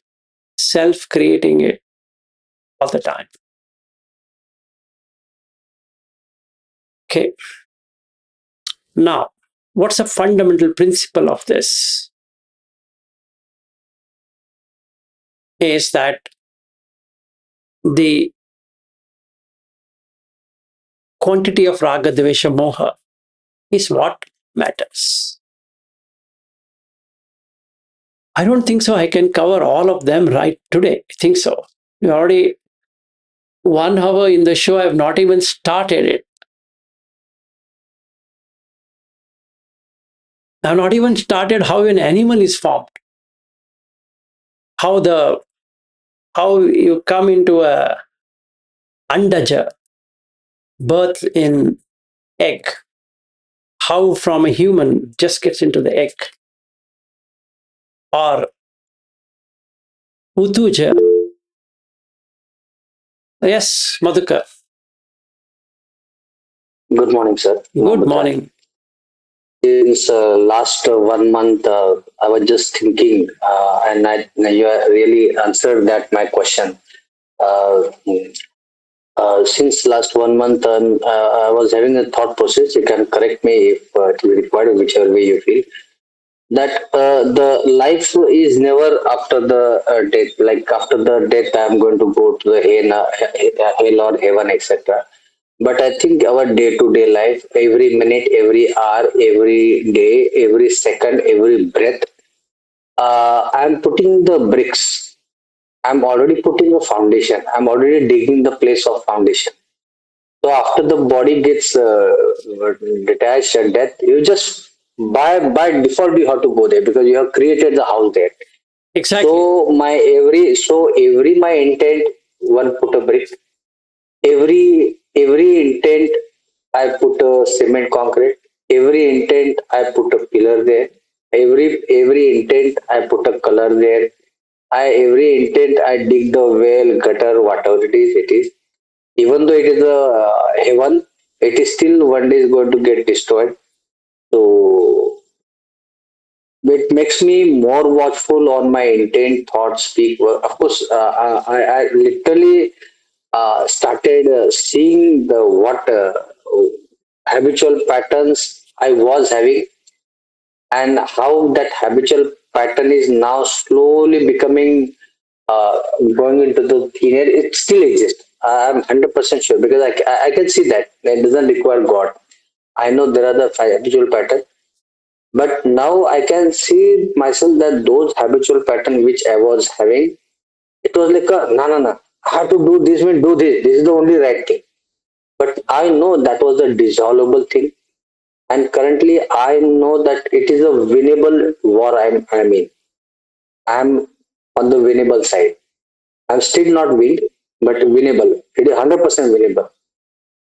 A: self creating it all the time. Okay. Now, what's the fundamental principle of this? Is that the quantity of raga, dvesha, moha is what matters. I don't think so. I can cover all of them right today. I think so. We already 1 hour in the show. I have not even started it. I have not even started how an animal is formed. How you come into a andaja, birth in egg. How from a human just gets into the egg. Or utuja. Yes, Madhukar.
B: Good morning, sir.
A: Good morning.
B: Since last 1 month, I was just thinking, and you really answered that my question. Uh, since last 1 month, I was having a thought process. You can correct me if it will be required, whichever way you feel. That the life is never after the death. Like after the death, I am going to go to the hell or heaven, etc. But I think our day-to-day life, every minute, every hour, every day, every second, every breath, I'm putting the bricks. I'm already putting a foundation. I'm already digging the place of foundation. So after the body gets detached at death, you just by default you have to go there because you have created the house there.
A: Exactly.
B: So every my intent, one put a brick. Every intent I put a cement concrete. Every intent I put a pillar there. Every intent I put a color there. I every intent I dig the well, gutter, whatever it is. Even though it is a heaven, it is still one day is going to get destroyed. So it makes me more watchful on my intent, thoughts, speak. Well, of course, I literally started seeing the what habitual patterns I was having, and how that habitual pattern is now slowly becoming uh, going into the thin air. It still exists. I'm 100% sure because I can see that it doesn't require God. I know there are the habitual pattern, but now I can see myself that those habitual pattern which I was having, it was like a no, no, no. I have to do this, mean do this. This is the only right thing. But I know that was a dissolvable thing, and currently I know that it is a winnable war. I'm in. I'm on the winnable side. I'm still not win, but winnable. It is 100% winnable.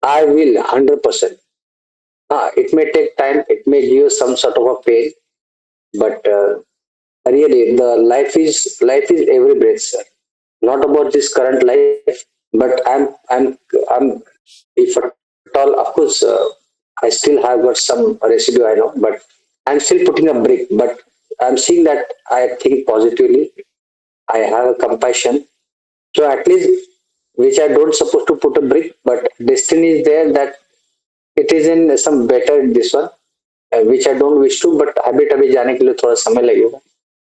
B: I will 100%. It may take time. It may give some sort of a pain, but really, the life is every breath, sir. Not about this current life, but I'm. If at all, of course, I still have got some residue. I know, but I'm still putting a brick. But I'm seeing that I think positively. I have a compassion. So at least, which I don't supposed to put a brick, but destiny is there that it is in some better this one, which I don't wish to, but अभी जाने के लिए थोड़ा समय लगेगा.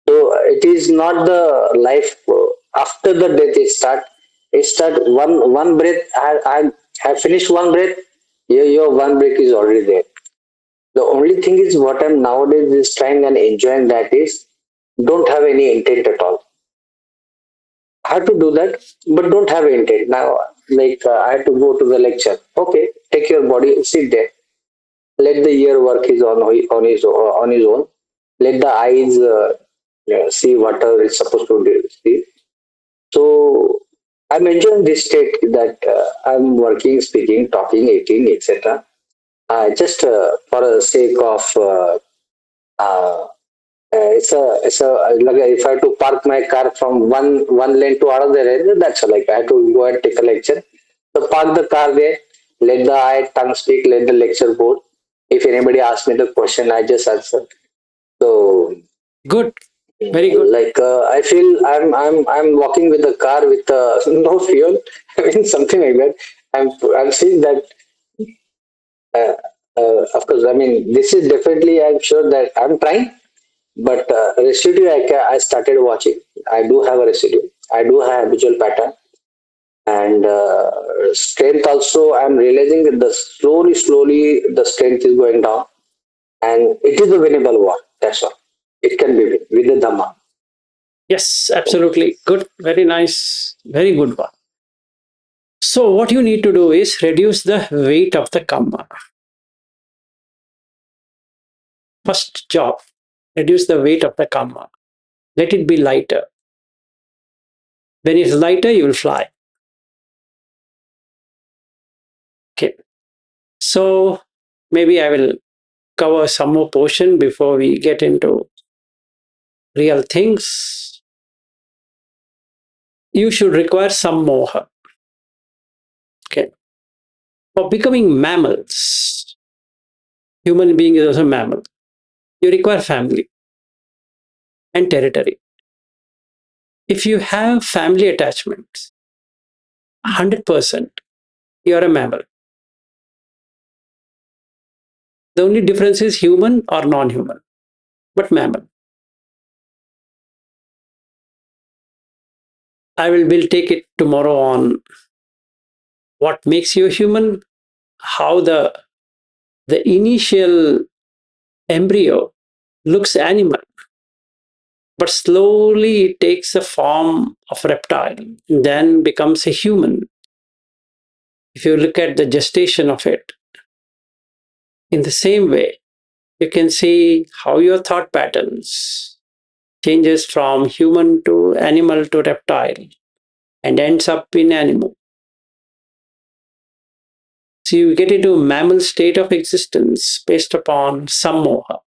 B: So it is not the life after the death it start one breath. I have finished one breath. Your one breath is already there. The only thing is what I'm nowadays is trying and enjoying that is don't have any intent at all. Have to do that, but don't have intent. Now, like I had to go to the lecture. Okay, take your body, sit there. Let the ear work his on his own. Let the eyes see whatever it's supposed to do. See. So I'm enjoying this state that I'm working, speaking, talking, eating, etc. Just for the sake of uh, it's a like if I have to park my car from one lane to another lane, that's like I have to go and take a lecture. So park the car there, let the eye tongue speak, let the lecture go. If anybody asks me the question, I just answer. So
A: Good. Very good.
B: like I feel I'm walking with the car with no fuel. I mean something like that. I'm seeing that. Uh, of course, I mean this is definitely. I'm sure that I'm trying. But residue, I started watching. I do have a residue. I do have habitual pattern and strength also. I'm realizing that the slowly the strength is going down, and it is a winnable war. That's all. It can be win with the dhamma.
A: Yes, absolutely. Good. Very nice. Very good one. So, what you need to do is reduce the weight of the kamma. First job, reduce the weight of the kamma. Let it be lighter. When it's lighter, you will fly. Okay. So, maybe I will cover some more portion before we get into real things. You should require some more. Okay. For becoming mammals, human being is also mammal. You require family and territory. If you have family attachments, 100%, you're a mammal. The only difference is human or non human, but mammal. Will take it tomorrow on what makes you human, how the initial embryo looks animal, but slowly it takes the form of reptile, then becomes a human. If you look at the gestation of it, in the same way, you can see how your thought patterns changes from human to animal to reptile and ends up in animal. So you get into a mammal state of existence based upon sammoha.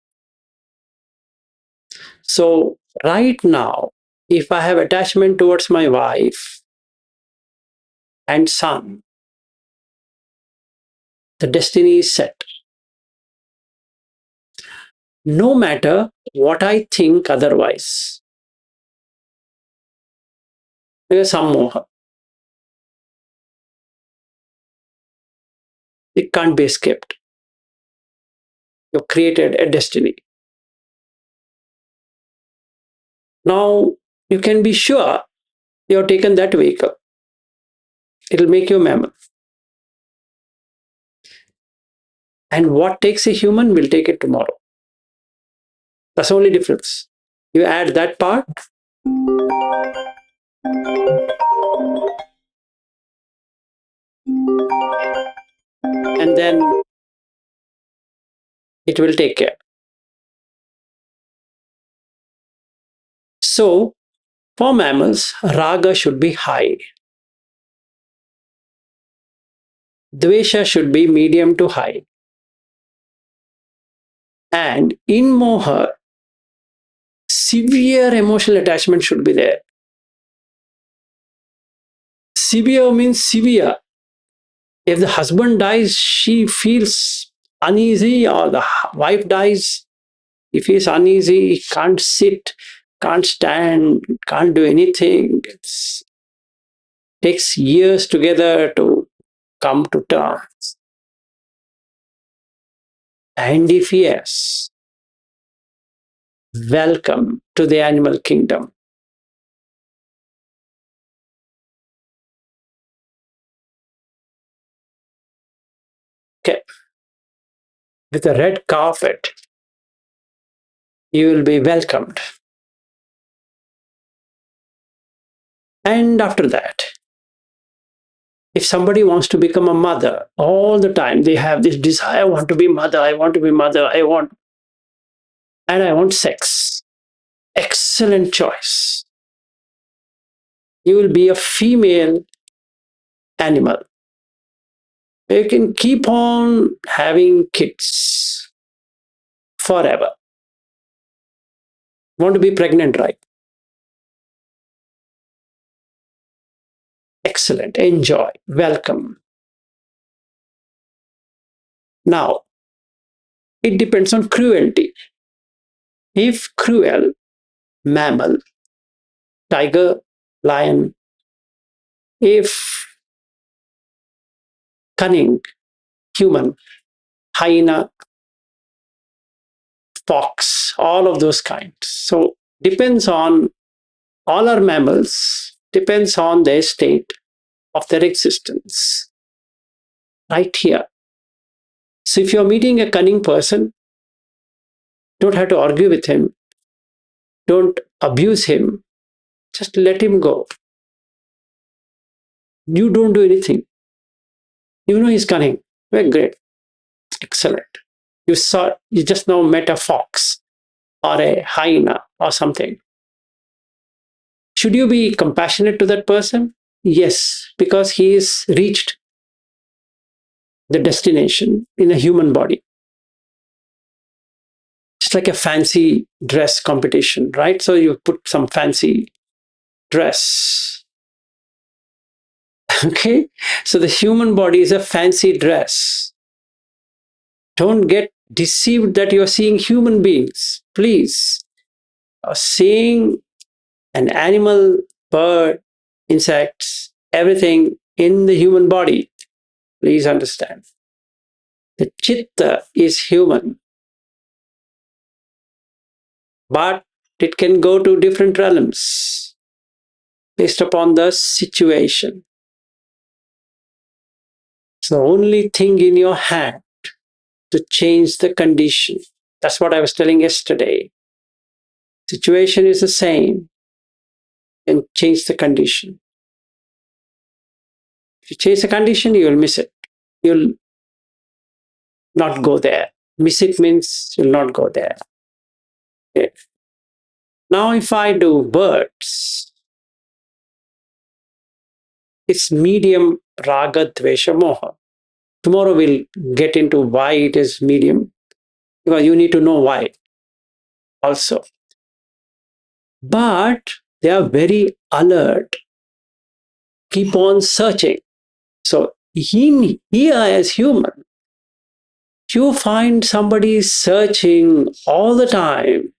A: So right now, if I have attachment towards my wife and son, the destiny is set. No matter what I think otherwise, there's sammoha. It can't be escaped. You've created a destiny. Now you can be sure you have taken that vehicle. It'll make you a mammal. And what takes a human will take it tomorrow. That's the only difference. You add that part, and then it will take care. So, for mammals, raga should be high, dvesha should be medium to high, and in moha, severe emotional attachment should be there. Severe means severe. If the husband dies, she feels uneasy, or the wife dies, he feels uneasy, can't sit, can't stand, can't do anything. It takes years together to come to terms. And if yes, welcome to the animal kingdom. Okay. With a red carpet, you will be welcomed. And after that, if somebody wants to become a mother, all the time they have this desire, I want to be mother, I want to be mother, and I want sex. Excellent choice. You will be a female animal. You can keep on having kids forever. Want to be pregnant, right? Excellent. Enjoy. Welcome. Now, it depends on cruelty. If cruel, mammal, tiger, lion. If cunning, human, hyena, fox, all of those kinds. So, depends on all our mammals, depends on their state of their existence. Right here. So, if you're meeting a cunning person, don't have to argue with him, don't abuse him, just let him go. You don't do anything. You know he's cunning. Very great. Excellent. You just now met a fox or a hyena or something. Should you be compassionate to that person? Yes, because he has reached the destination in a human body. It's like a fancy dress competition, right? So you put some fancy dress. Okay? So the human body is a fancy dress. Don't get deceived that you're seeing human beings. Please. Seeing an animal, bird, insects, everything in the human body. Please understand. The chitta is human, but it can go to different realms based upon the situation. It's the only thing in your hand to change the condition. That's what I was telling yesterday. Situation is the same, and change the condition. If you change the condition, you will miss it. You'll not go there. Miss it means you'll not go there. Okay. Now, if I do birds, it's medium raga, dvesha, moha. Tomorrow we'll get into why it is medium, because you need to know why also. But they are very alert, keep on searching. So, here as human, you find somebody searching all the time.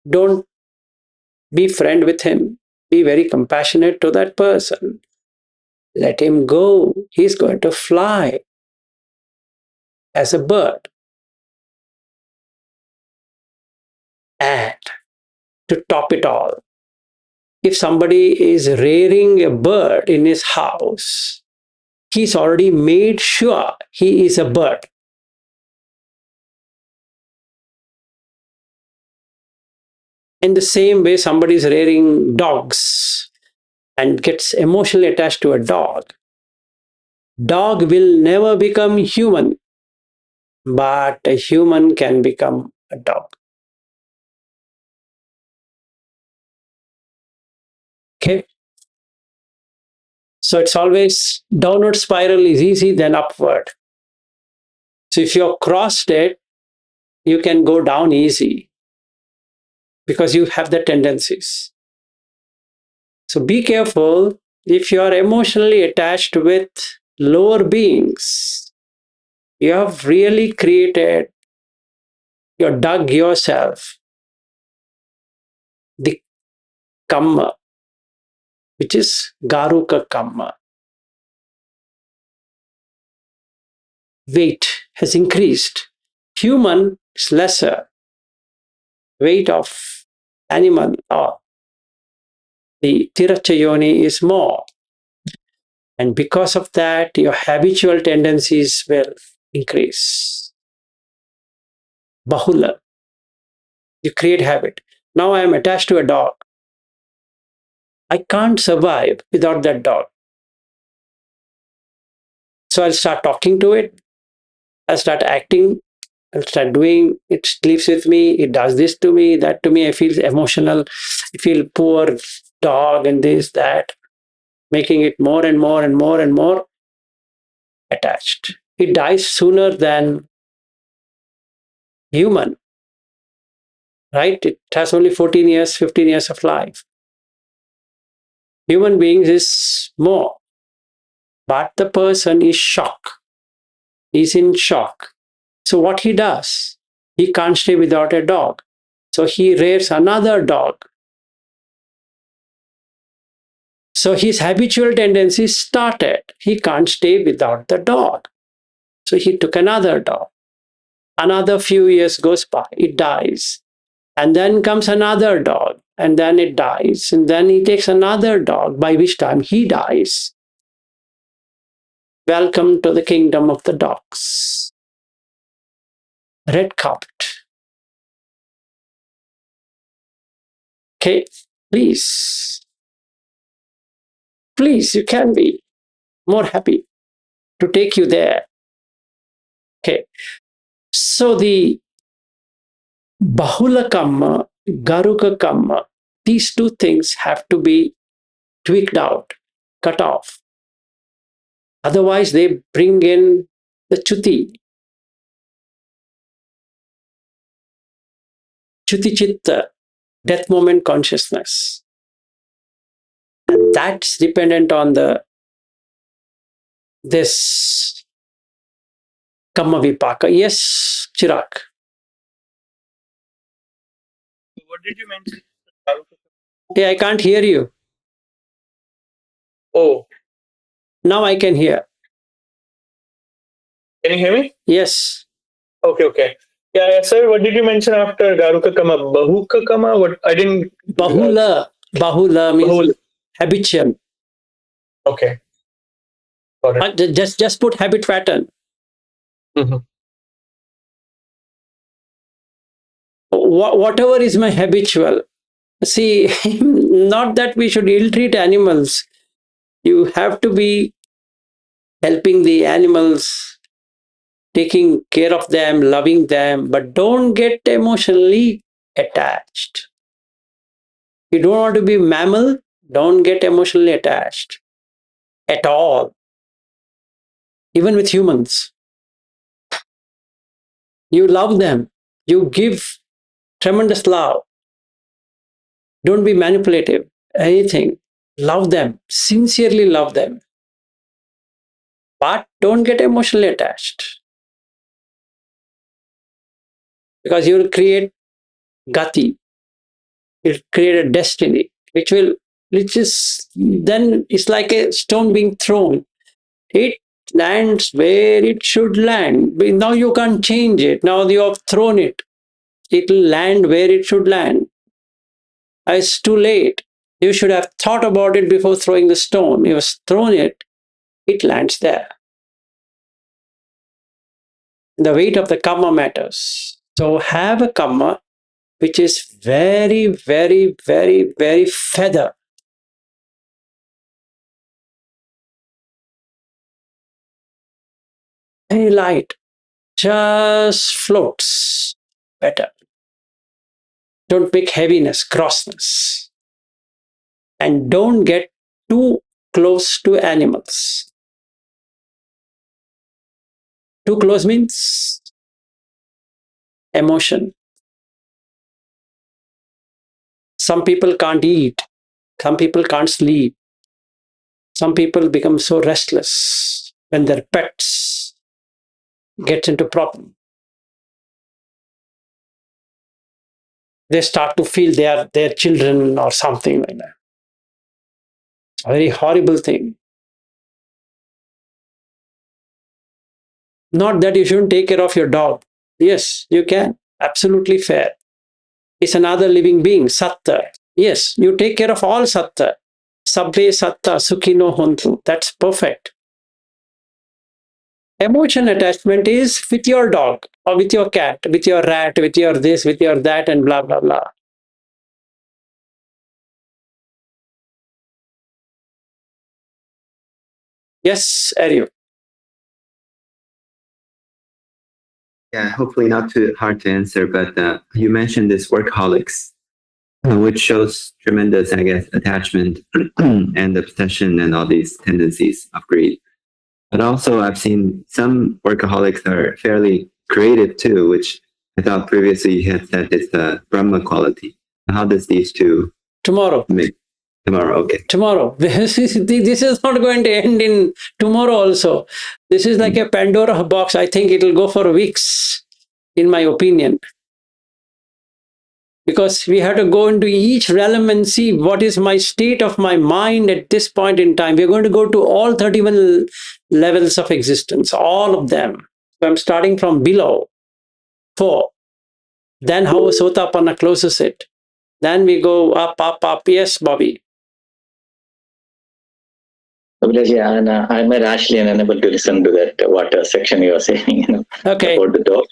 A: Don't be friend with him. Be very compassionate to that person. Let him go. He's going to fly as a bird. And to top it all, if somebody is rearing a bird in his house, he's already made sure he is a bird. In the same way, somebody is rearing dogs and gets emotionally attached to a dog. Dog will never become human, but a human can become a dog. Okay? So it's always downward spiral is easy, then upward. So if you've crossed it, you can go down easy because you have the tendencies. So be careful if you are emotionally attached with lower beings. You have really created, you dug yourself the kamma, which is garuka kamma. Weight has increased. Human is lesser. Weight of animal or the tirachayoni is more. And because of that, your habitual tendencies will increase. Bahula, you create habit. Now I am attached to a dog. I can't survive without that dog. So I'll start talking to it. I'll start acting. I'll start doing. It lives with me. It does this to me, that to me. I feel emotional. I feel poor dog and this, that, making it more and more and more and more attached. It dies sooner than human, right? It has only 14 years, 15 years of life. Human beings is more, but the person is shocked. He's in shock. So what he does, he can't stay without a dog. So he rears another dog. So his habitual tendency started. He can't stay without the dog. So he took another dog. Another few years goes by, it dies. And then comes another dog, and then it dies. And then he takes another dog, by which time he dies. Welcome to the kingdom of the dogs. Red carpet. Okay, please, please, you can be more happy to take you there. Okay, so the Bahula Kamma, Garuka Kamma, these two things have to be tweaked out, cut off. Otherwise, they bring in the Chuti, Chuti Chitta, death moment consciousness. And that's dependent on this kamma-vipaka. Yes, Chirag.
C: What did you mention?
A: Hey, I can't hear you.
C: Oh,
A: Now I can hear.
C: can you hear me?
A: Yes.
C: Okay. Yeah, sir. What did you mention after Garuka Kama? Bahuka Kama? What? I didn't.
A: Bahula. Bahula means
C: Bahul.
A: habitual.
C: Okay. Got it.
A: Just put habit pattern.
C: Mhm.
A: whatever is my habitual. See, not that we should ill-treat animals. You have to be helping the animals, taking care of them, loving them, but don't get emotionally attached. You don't want to be mammal, don't get emotionally attached at all. Even with humans, you love them, you give tremendous love. Don't be manipulative, anything. Love them, sincerely love them, but don't get emotionally attached, because you will create gati, you'll create a destiny, which is then it's like a stone being thrown. It lands where it should land. Now you can't change it. Now you have thrown it. It will land where it should land. It's too late. You should have thought about it before throwing the stone. You have thrown it, it lands there. The weight of the kamma matters. So have a kamma which is very, very, very, very feather. Very light. Just floats better. Don't make heaviness, grossness. And don't get too close to animals. Too close means emotion. Some people can't eat. Some people can't sleep. Some people become so restless when their pets get into problem. They start to feel they are their children or something like that. It's a very horrible thing. Not that you shouldn't take care of your dog. Yes, you can. Absolutely fair. It's another living being, satta. Yes, you take care of all satta. Sabbe satta sukhino hontu. That's perfect. Emotion attachment is with your dog or with your cat, with your rat, with your this, with your that, and blah, blah, blah. Yes, Ariel.
D: Yeah, hopefully not too hard to answer, but you mentioned this workaholics, which shows tremendous, I guess, attachment and obsession and all these tendencies of greed. But also, I've seen some workaholics are fairly creative too, which I thought previously you had said is the Brahma quality. How does these two
A: Tomorrow.
D: make tomorrow? Okay.
A: Tomorrow. This is not going to end in tomorrow also. This is like a Pandora box. I think it will go for weeks, in my opinion. Because we have to go into each realm and see what is my state of my mind at this point in time. We're going to go to all 31 levels of existence, all of them. So I'm starting from below, 4. Then how Sotapanna closes it. Then we go up, up, up. Yes, Bobby.
E: Yeah, and I'm actually unable to listen to that what section you are saying.
A: Okay.
E: About the dog.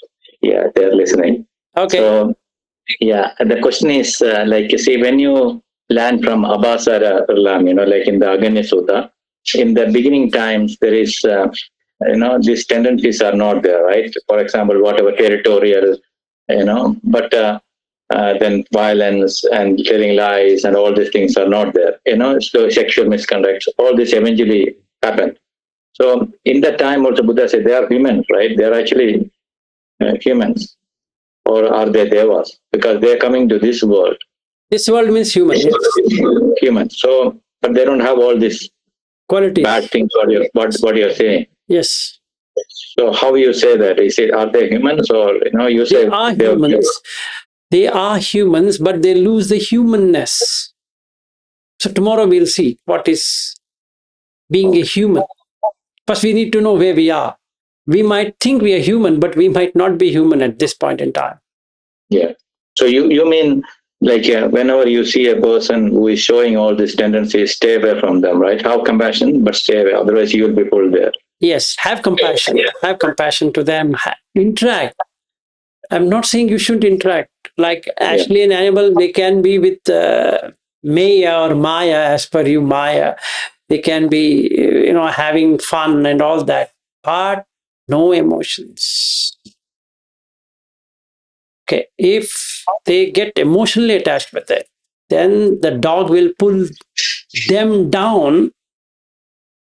E: Yeah, they're listening.
A: Okay.
E: So, yeah, the question is like you see, when you learn from Abhasara Ram, like in the Aganya Sutta, in the beginning times there is, these tendencies are not there, right? For example, whatever territorial, but then violence and telling lies and all these things are not there. So sexual misconduct, all this eventually happened. So in that time also Buddha said they are humans, right? They are actually humans. Or are they devas? Because they are coming to this world.
A: This world means human. Yes.
E: Humans. So, but they don't have all these
A: Qualities.
E: bad things. What you're saying?
A: Yes.
E: So how you say that? Is it are they humans or you say
A: they are humans? They are humans, but they lose the humanness. So tomorrow we'll see what is being a human. First, we need to know where we are. We might think we are human, but we might not be human at this point in time.
E: Yeah. So you mean like whenever you see a person who is showing all these tendencies, stay away from them, right? Have compassion, but stay away. Otherwise, you will be pulled there.
A: Yes, have compassion. Have compassion to them. Interact. I'm not saying you shouldn't interact. Like Ashley and Annabelle, they can be with Maya or Maya, as per you, Maya. They can be, having fun and all that, but no emotions. Okay, if they get emotionally attached with it, then the dog will pull them down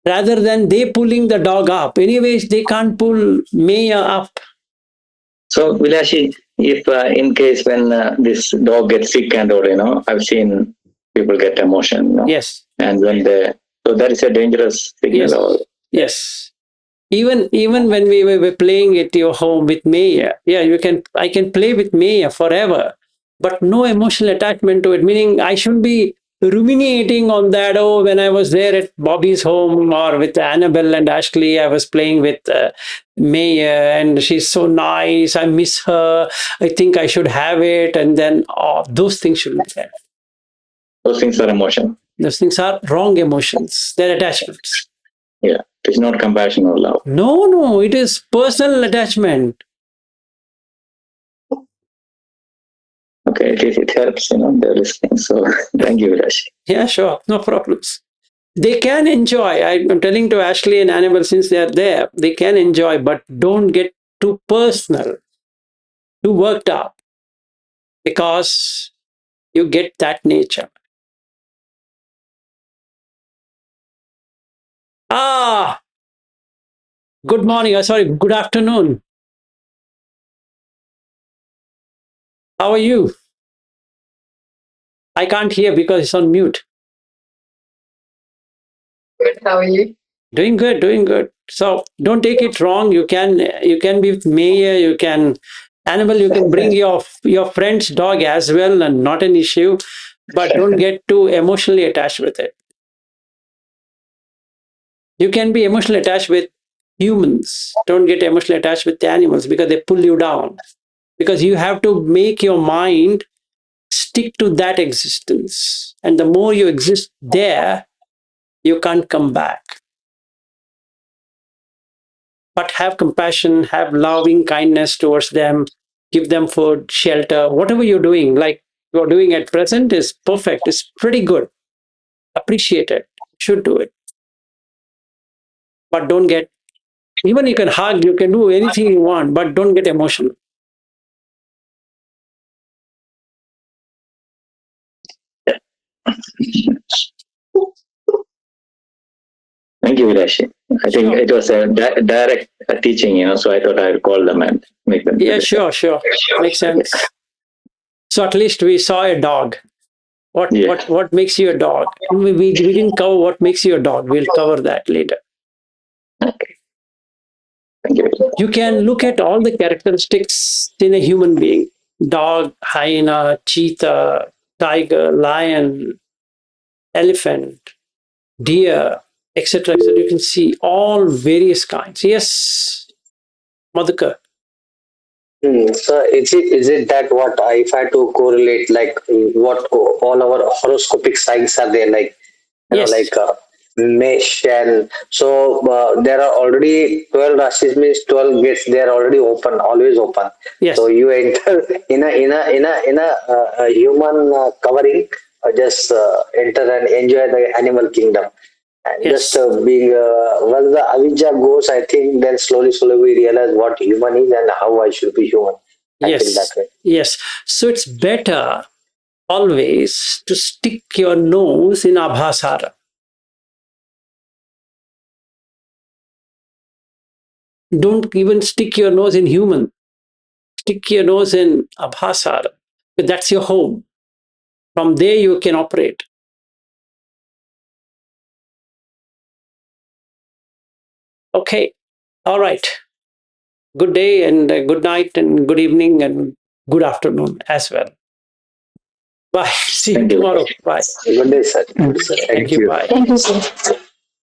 A: rather than they pulling the dog up. Anyways, they can't pull Maya up.
E: So, Vilashi, if in case when this dog gets sick and all, I've seen people get emotion,
A: Yes.
E: And when so that is a dangerous signal.
A: Yes.
E: Or,
A: Yes. Even when we were playing at your home with Maya, yeah, I can play with Maya forever, but no emotional attachment to it. Meaning, I shouldn't be ruminating on that. Oh, when I was there at Bobby's home or with Annabelle and Ashley, I was playing with Maya, and she's so nice. I miss her. I think I should have it, and then those things shouldn't be there.
E: those things are emotion.
A: Those things are wrong emotions. They're attachments.
E: Yeah, it's not compassion or love.
A: No, it is personal attachment.
E: Okay, it helps, they're listening. So thank you, Vilashi.
A: Yeah, sure, no problems. They can enjoy. I'm telling to Ashley and Annabelle, since they are there, they can enjoy, but don't get too personal, too worked up, because you get that nature. Good morning. Sorry, good afternoon. How are you? I can't hear because it's on mute.
F: Good. How are you?
A: Doing good, doing good. So don't take it wrong. You can be with Maya. You can Annabelle. You can bring your friend's dog as well, and not an issue. But don't get too emotionally attached with it. You can be emotionally attached with humans. Don't get emotionally attached with the animals because they pull you down. Because you have to make your mind stick to that existence, and the more you exist there, you can't come back. But have compassion, have loving kindness towards them, give them food, shelter, whatever you're doing, like you're doing at present is perfect, it's pretty good. Appreciate it, should do it. But don't get, even you can hug, you can do anything you want, but don't get emotional.
E: Thank you, Vilashi. I think it was a direct teaching, so I thought I'd call them and make them.
A: Yeah, sure. Makes sense. So at least we saw a dog. What makes you a dog? We didn't cover what makes you a dog. We'll cover that later.
E: Okay. Thank you.
A: You can look at all the characteristics in a human being: dog, hyena, cheetah, tiger, lion, elephant, deer, etc. etc. You can see all various kinds. Yes, Madhukar.
B: So is it that what if I had to correlate like what all our horoscopic signs are there, like
A: Yes.
B: like mesh, and so there are already 12 rashis, means 12 gates, they are already open, always open.
A: Yes.
B: So you enter in a human covering, just enter and enjoy the animal kingdom. And
A: Yes.
B: just being well, the avijja goes, I think then slowly we realize what human is and how I should be human. I feel that
A: Yes.
B: way.
A: Yes. So it's better always to stick your nose in abhasara. Don't even stick your nose in human. Stick your nose in abhasara. That's your home. From there you can operate. Okay. All right. Good day and good night and good evening and good afternoon as well. Bye. See you tomorrow. Bye.
B: Good day, sir. Good, sir.
A: Thank you. Bye.
F: Thank you, sir.